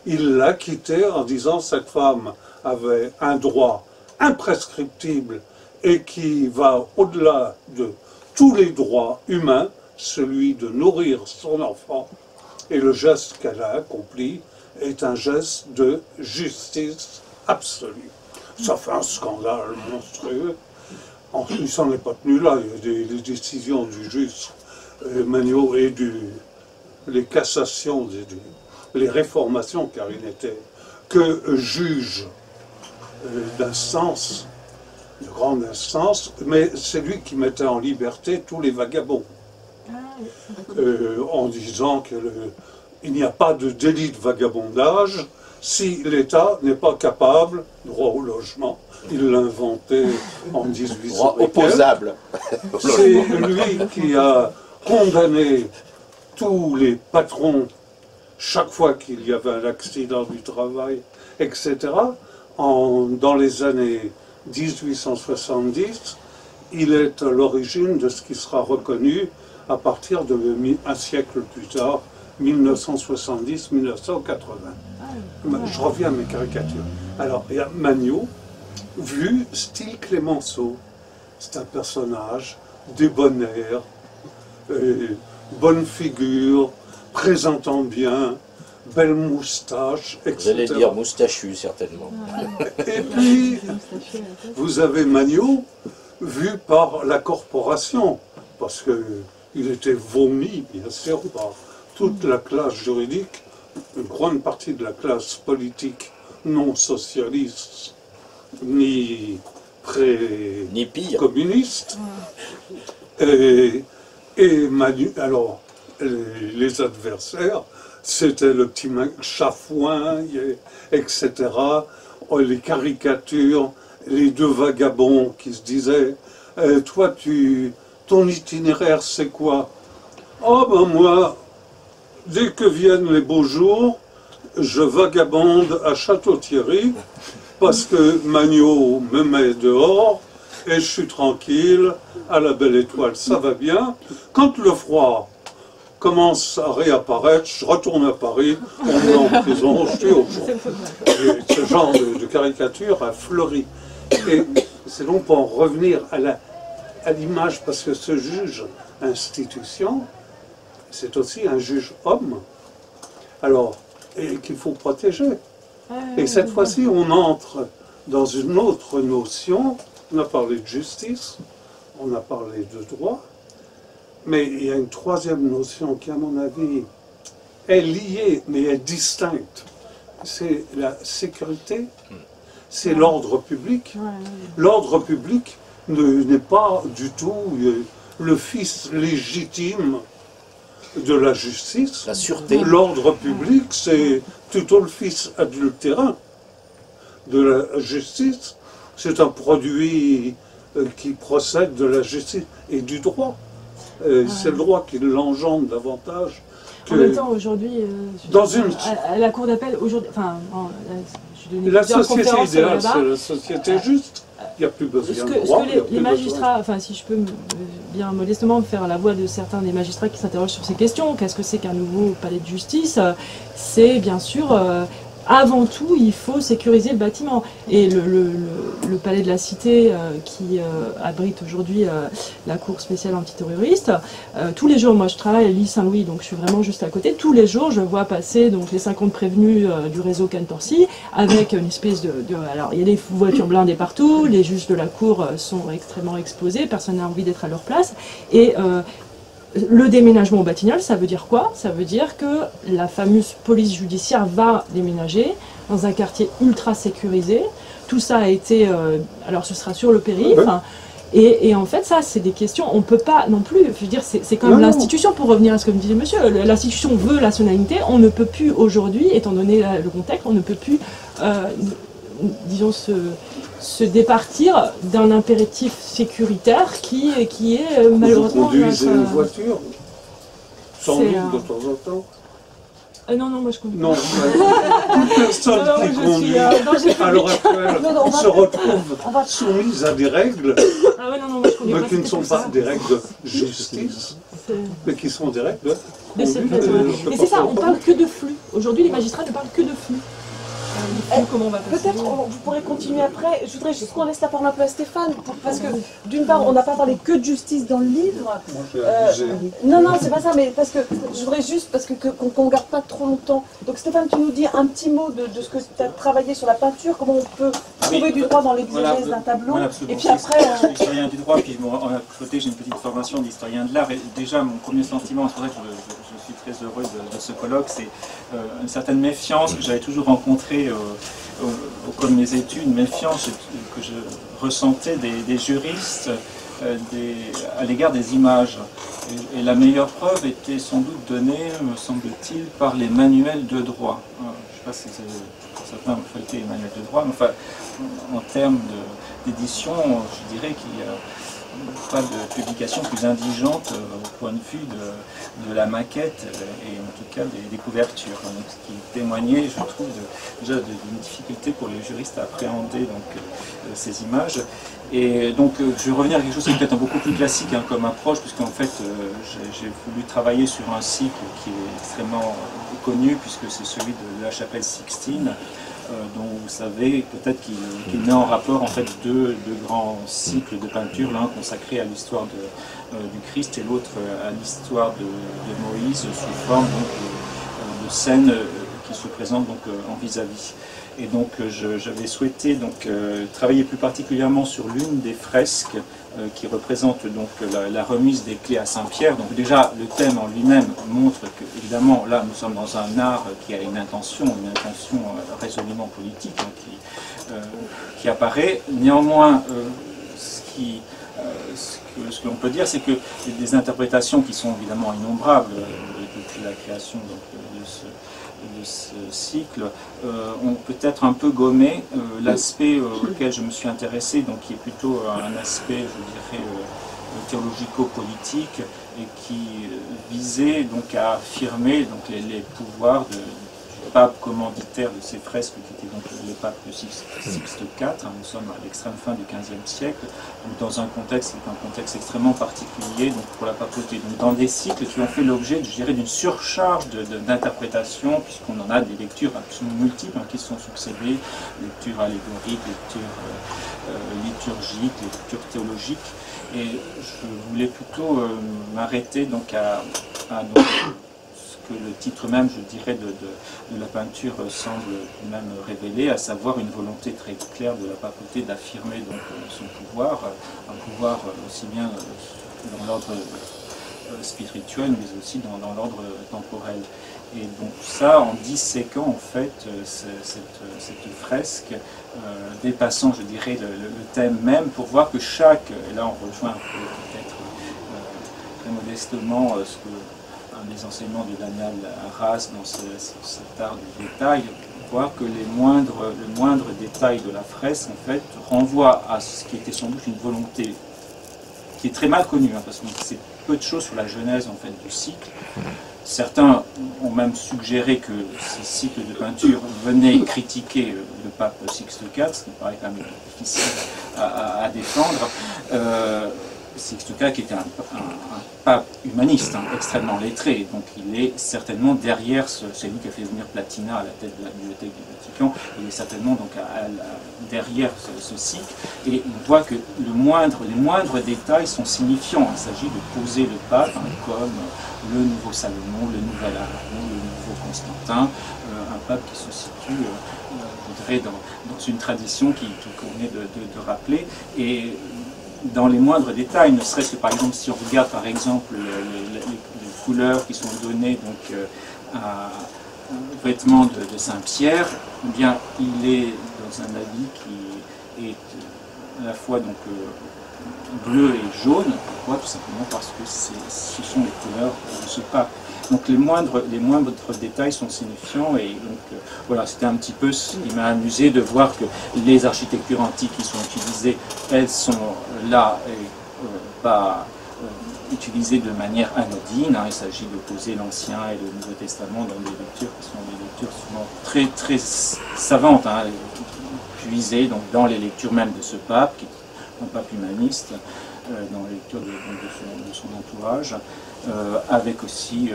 Il l'a acquitté en disant que cette femme avait un droit imprescriptible et qui va au-delà de tous les droits humains, celui de nourrir son enfant. Et le geste qu'elle a accompli est un geste de justice absolue. Ça fait un scandale monstrueux. Il ne s'en est pas tenu là. Il y a des décisions du juge Magniot et les cassations, les réformations, car il n'était que juge d'instance, de grande instance, mais c'est lui qui mettait en liberté tous les vagabonds. En disant qu'il n'y a pas de délit de vagabondage si l'État n'est pas capable, droit au logement, il l'a inventé en 1800. Droit opposable. C'est lui qui a condamné tous les patrons chaque fois qu'il y avait un accident du travail, etc., dans les années 1870, il est à l'origine de ce qui sera reconnu à partir un siècle plus tard, 1970-1980. Je reviens à mes caricatures. Alors, il y a Magno, vu style Clémenceau. C'est un personnage débonnaire, bonne figure, présentant bien, belle moustache, etc. Vous allez dire moustachu, certainement. Et puis, vous avez Magno, vu par la corporation, parce qu'il était vomi, bien sûr, par toute la classe juridique, une grande partie de la classe politique non socialiste, ni pré-communiste. Et Magno, alors, les adversaires, c'était le petit chafouin, etc. Les caricatures, les deux vagabonds qui se disaient toi, ton itinéraire, c'est quoi? Oh, ben moi, dès que viennent les beaux jours, je vagabonde à Château-Thierry, parce que Magno me met dehors, et je suis tranquille, à la Belle Étoile, ça va bien. Quand le froid commence à réapparaître, je retourne à Paris, on me met en prison, je suis au jour. Et ce genre de caricature a fleuri. Et c'est donc pour en revenir à l'image, parce que ce juge institution, c'est aussi un juge homme, alors, et qu'il faut protéger. Et cette fois-ci, on entre dans une autre notion. On a parlé de justice, on a parlé de droit, mais il y a une troisième notion qui, à mon avis, est liée, mais est distincte. C'est la sécurité, c'est l'ordre public. L'ordre public n'est pas du tout le fils légitime de la justice. La sûreté. L'ordre public, c'est plutôt le fils adultérin de la justice. C'est un produit qui procède de la justice et du droit. C'est le droit qui l'engendre davantage. En même temps, aujourd'hui, à la cour d'appel, aujourd'hui, enfin, la société idéale, c'est la société juste. Il n'y a plus besoin de droit. Ce que les magistrats, enfin, si je peux bien modestement faire la voix de certains des magistrats qui s'interrogent sur ces questions, qu'est-ce que c'est qu'un nouveau palais de justice? C'est bien sûr, avant tout, il faut sécuriser le bâtiment. Et le palais de la Cité, qui abrite aujourd'hui la cour spéciale antiterroriste, tous les jours, moi je travaille à l'île Saint-Louis, donc je suis vraiment juste à côté, tous les jours je vois passer donc, les 50 prévenus du réseau Cantorsi, avec une espèce alors il y a des voitures blindées partout, les juges de la cour sont extrêmement exposés, personne n'a envie d'être à leur place, et le déménagement au Batignolles, ça veut dire quoi? Ça veut dire que la fameuse police judiciaire va déménager dans un quartier ultra sécurisé. Tout ça a été... alors ce sera sur le périph'. Et en fait, ça, c'est des questions... On ne peut pas non plus... Je veux dire, c'est quand même l'institution, pour revenir à ce que me disait monsieur, l'institution veut la solennité. On ne peut plus aujourd'hui, étant donné le contexte, on ne peut plus, disons, se départir d'un impératif sécuritaire qui est malheureusement... Vous conduisez une voiture, sans doute de temps en temps. Non, moi je conduis. Non, toute personne qui conduit à l'heure actuelle se retrouve soumise à des règles, mais qui ne sont pas des règles de justice, mais qui sont des règles de conduite. Et c'est ça, on parle que de flux. Aujourd'hui, les magistrats ne parlent que de flux. Peut-être vous pourrez continuer après. Je voudrais juste qu'on laisse la parole un peu à Stéphane, parce que d'une part, on n'a pas parlé que de justice dans le livre. Non, c'est pas ça, mais parce que je voudrais juste, parce qu'on ne garde pas trop longtemps. Donc Stéphane, tu nous dis un petit mot de ce que tu as travaillé sur la peinture, comment on peut trouver du droit dans l'exégèse d'un tableau. Et puis après... Je suis historien du droit, puis à côté j'ai une petite formation d'historien de l'art, et déjà mon premier sentiment, c'est pour ça que je suis très heureux de ce colloque, c'est une certaine méfiance que j'avais toujours rencontrée au cours de mes études, une méfiance que je ressentais des juristes à l'égard des images. Et la meilleure preuve était sans doute donnée, me semble-t-il, par les manuels de droit. Je ne sais pas si certains ont feuilleté les manuels de droit, mais enfin, en termes d'édition, je dirais qu'il y a pas de publication plus indigente au point de vue de la maquette et en tout cas des couvertures. Donc, ce qui témoignait, je trouve, déjà d'une difficulté pour les juristes à appréhender donc, ces images. Et donc je vais revenir à quelque chose qui est peut-être un beaucoup plus classique hein, comme approche, puisqu'en fait j'ai voulu travailler sur un cycle qui est extrêmement connu, puisque c'est celui de la chapelle Sixtine, dont vous savez peut-être qu'il met en rapport en fait deux grands cycles de peinture, l'un consacré à l'histoire du Christ et l'autre à l'histoire de Moïse sous forme donc, de scènes qui se présentent donc, en vis-à-vis. Et donc j'avais souhaité donc, travailler plus particulièrement sur l'une des fresques qui représente donc la remise des clés à Saint-Pierre. Donc déjà le thème en lui-même montre que évidemment là nous sommes dans un art qui a une intention résolument politique hein, qui apparaît. Néanmoins ce que l'on peut dire, c'est que des interprétations qui sont évidemment innombrables depuis la création donc, de ce cycle ont peut-être un peu gommé l'aspect auquel je me suis intéressé, donc qui est plutôt un aspect, je dirais, théologico-politique et qui visait donc à affirmer donc, les pouvoirs du pape commanditaire de ces fresques qui était donc le pape Sixte IV. Nous sommes à l'extrême fin du XVe siècle, donc dans un contexte qui est un contexte extrêmement particulier donc pour la papauté. Donc dans des cycles qui ont fait l'objet, je dirais, d'une surcharge d'interprétation, puisqu'on en a des lectures absolument multiples hein, qui se sont succédées, lectures allégoriques, lectures liturgiques, lectures théologiques. Et je voulais plutôt m'arrêter donc à donc, que le titre même, je dirais, de la peinture semble même révéler, à savoir une volonté très claire de la papauté d'affirmer donc son pouvoir, un pouvoir aussi bien dans l'ordre spirituel, mais aussi dans l'ordre temporel. Et donc ça, en disséquant en fait cette fresque, dépassant, je dirais, le thème même, pour voir que chaque, et là on rejoint peut-être très modestement ce que des enseignements de Daniel Arras dans cet art du détail, voir que le moindre détail de la fresque en fait renvoie à ce qui était sans doute une volonté qui est très mal connue, hein, parce qu'on sait peu de choses sur la genèse en fait du cycle. Certains ont même suggéré que ces cycles de peinture venaient critiquer le pape Sixte IV, ce qui me paraît quand même difficile à défendre. Sixte IV qui était un pape humaniste, hein, extrêmement lettré, donc il est certainement derrière, c'est lui qui a fait venir Platina à la tête de la bibliothèque du Vatican, il est certainement donc derrière ce cycle, et on voit que les moindres détails sont signifiants. Il s'agit de poser le pape hein, comme le nouveau Salomon, le nouvel Aaron, le nouveau Constantin, un pape qui se situe, je dirais, dans une tradition qui convenait de rappeler, et dans les moindres détails, ne serait-ce que par exemple si on regarde par exemple les couleurs qui sont données donc, au vêtement de Saint-Pierre, eh bien il est dans un habit qui est à la fois donc, bleu et jaune. Pourquoi? Tout simplement parce que ce sont les couleurs de ce pape. Donc les moindres détails sont signifiants, et donc voilà, c'était un petit peu ce qui m'a amusé de voir que les architectures antiques qui sont utilisées, elles sont là et pas utilisées de manière anodine. Hein. Il s'agit de poser l'Ancien et le Nouveau Testament dans des lectures qui sont des lectures souvent très très savantes, hein, puisées donc dans les lectures même de ce pape, qui est un pape humaniste, dans la lecture de son entourage. Avec aussi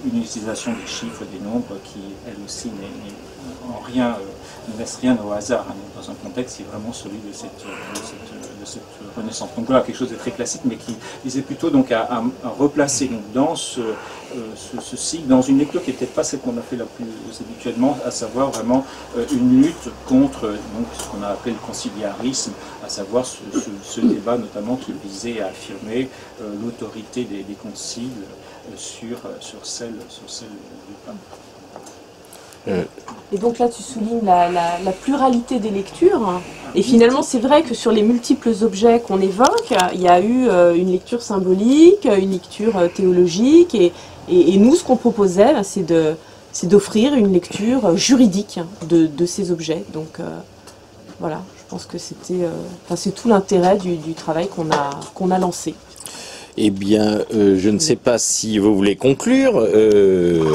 une utilisation des chiffres, des nombres qui, elle aussi, ne laisse rien au hasard, hein, dans un contexte qui est vraiment celui de cette Renaissance. Donc voilà, quelque chose de très classique, mais qui visait plutôt donc à replacer donc, dans ce cycle, dans une lecture qui n'est peut-être pas celle qu'on a fait la plus habituellement, à savoir vraiment une lutte contre donc, ce qu'on a appelé le conciliarisme, à savoir ce débat notamment qui visait à affirmer l'autorité des conciles sur celle du pape. Et donc là, tu soulignes la pluralité des lectures. Et finalement, c'est vrai que sur les multiples objets qu'on évoque, il y a eu une lecture symbolique, une lecture théologique. Et nous, ce qu'on proposait, c'est d'offrir une lecture juridique de ces objets. Donc voilà, je pense que c'était, c'est tout l'intérêt du travail qu'on a lancé. Eh bien, je ne sais pas si vous voulez conclure.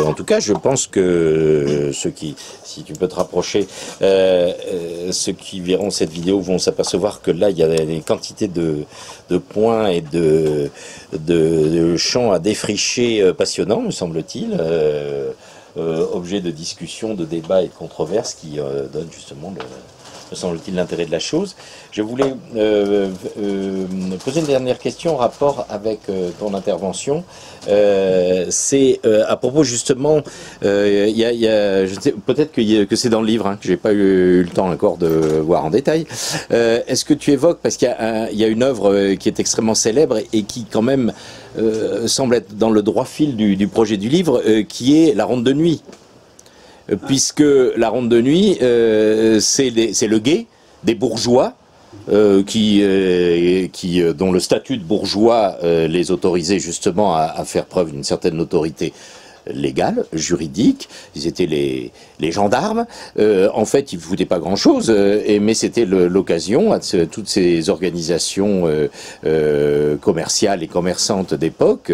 En tout cas, je pense que ceux qui, si tu peux te rapprocher, ceux qui verront cette vidéo vont s'apercevoir que là, il y a des quantités de points et de champs à défricher passionnants, me semble-t-il. Objet de discussion, de débat et de controverse qui donne justement me semble-t-il, l'intérêt de la chose. Je voulais poser une dernière question en rapport avec ton intervention. C'est à propos justement, peut-être que c'est dans le livre, hein, que j'ai pas eu le temps encore de voir en détail. Est-ce que tu évoques, parce qu'il y a une œuvre qui est extrêmement célèbre et qui quand même semble être dans le droit fil du projet du livre, qui est La Ronde de Nuit. Puisque la ronde de nuit, c'est le guet des bourgeois dont le statut de bourgeois les autorisait justement à faire preuve d'une certaine autorité légale, juridique. Ils étaient les gendarmes. En fait, ils ne foutaient pas grand-chose, mais c'était l'occasion à toutes ces organisations commerciales et commerçantes d'époque,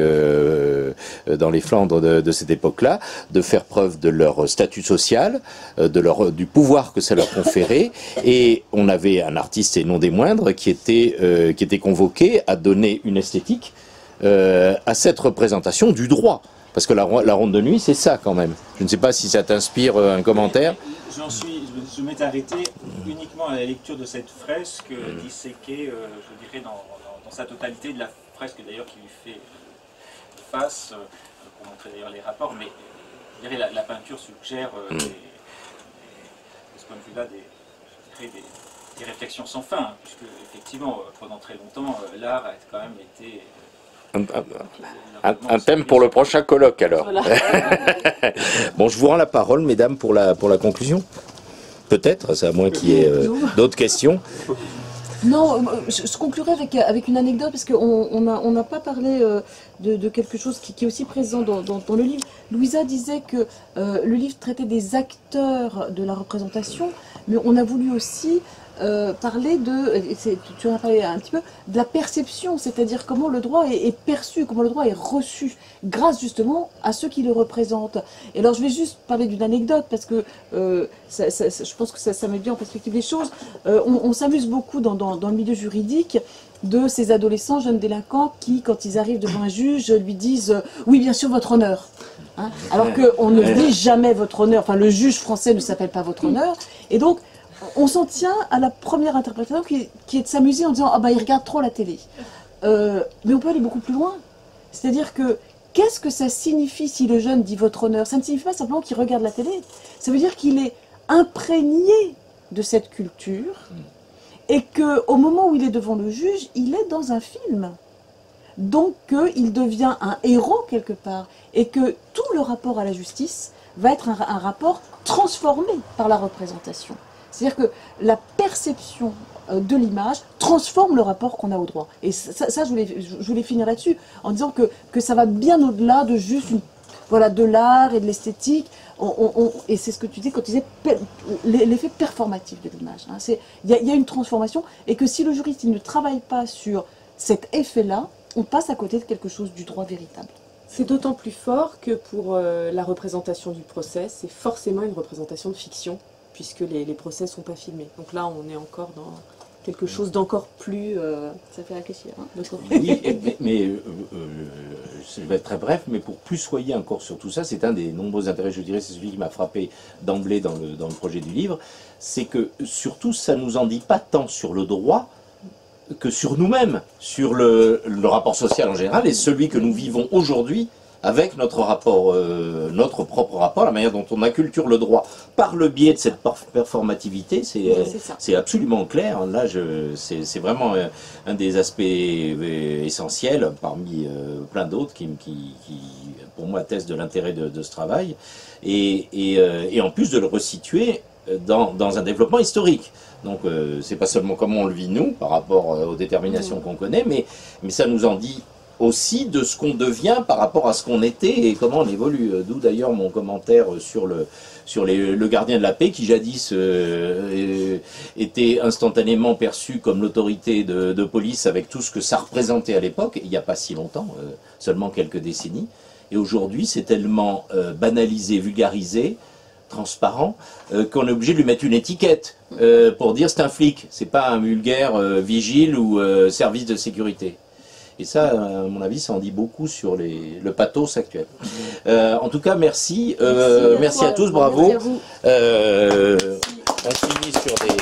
dans les Flandres de cette époque-là, de faire preuve de leur statut social, du pouvoir que ça leur conférait. Et on avait un artiste, et non des moindres, qui était convoqué à donner une esthétique à cette représentation du droit. Parce que la ronde de nuit, c'est ça quand même. Je ne sais pas si ça t'inspire un commentaire. Je m'étais arrêté uniquement à la lecture de cette fresque disséquée, je dirais, dans sa totalité, de la fresque d'ailleurs qui lui fait face, pour montrer d'ailleurs les rapports, mais je dirais la peinture suggère, de ce point de vue-là, des réflexions sans fin, hein, puisque effectivement, pendant très longtemps, l'art a quand même été... Un thème pour le prochain colloque alors. Voilà. Bon, je vous rends la parole, mesdames, pour la conclusion. Peut-être, c'est à moins qu'il y ait d'autres questions. Non, je conclurai avec une anecdote, parce qu'on n'a pas parlé de quelque chose qui est aussi présent dans le livre. Louisa disait que le livre traitait des acteurs de la représentation, mais on a voulu aussi parler tu en as parlé un petit peu, de la perception, c'est-à-dire comment le droit est perçu, comment le droit est reçu, grâce justement à ceux qui le représentent. Et alors je vais juste parler d'une anecdote, parce que je pense que ça met bien en perspective les choses. On s'amuse beaucoup dans le milieu juridique de ces adolescents, jeunes délinquants, qui, quand ils arrivent devant un juge, lui disent « Oui, bien sûr, votre honneur ». Hein, alors qu'on ne dit jamais votre honneur, enfin le juge français ne s'appelle pas votre honneur, et donc on s'en tient à la première interprétation qui est de s'amuser en disant « Ah bah il regarde trop la télé ». Mais on peut aller beaucoup plus loin. C'est-à-dire que, qu'est-ce que ça signifie si le jeune dit « votre honneur » ? Ça ne signifie pas simplement qu'il regarde la télé. Ça veut dire qu'il est imprégné de cette culture et qu'au moment où il est devant le juge, il est dans un film. Donc il devient un héros quelque part. Et que tout le rapport à la justice va être un rapport transformé par la représentation. C'est-à-dire que la perception de l'image transforme le rapport qu'on a au droit. Et ça je voulais finir là-dessus, en disant que ça va bien au-delà de juste de l'art et de l'esthétique. Et c'est ce que tu dis quand tu disais l'effet performatif de l'image. Hein. Il y a une transformation, et que si le juriste il ne travaille pas sur cet effet-là, on passe à côté de quelque chose du droit véritable. C'est d'autant plus fort que pour la représentation du procès, c'est forcément une représentation de fiction, puisque les procès ne sont pas filmés. Donc là, on est encore dans quelque chose d'encore plus... ça fait réfléchir. Hein, oui, mais je vais être très bref, mais pour plus soyer encore sur tout ça, c'est un des nombreux intérêts, je dirais, c'est celui qui m'a frappé d'emblée dans le projet du livre, c'est que surtout, ça ne nous en dit pas tant sur le droit que sur nous-mêmes, sur le rapport social en général, et celui que nous vivons aujourd'hui avec notre rapport, notre propre rapport, la manière dont on acculture le droit par le biais de cette performativité, c'est absolument clair. Là, c'est vraiment un des aspects essentiels parmi plein d'autres qui, pour moi, attestent de l'intérêt de ce travail, et en plus de le resituer dans un développement historique. Donc c'est pas seulement comment on le vit nous par rapport aux déterminations qu'on connaît, mais ça nous en dit aussi de ce qu'on devient par rapport à ce qu'on était et comment on évolue. D'où d'ailleurs mon commentaire sur le gardien de la paix qui jadis était instantanément perçu comme l'autorité de police avec tout ce que ça représentait à l'époque, il n'y a pas si longtemps, seulement quelques décennies. Et aujourd'hui, c'est tellement banalisé, vulgarisé, transparent, qu'on est obligé de lui mettre une étiquette pour dire c'est un flic, c'est pas un vulgaire vigile ou service de sécurité. Et ça, à mon avis, ça en dit beaucoup sur le pathos actuel. En tout cas, merci à tous, bravo. On finit sur des...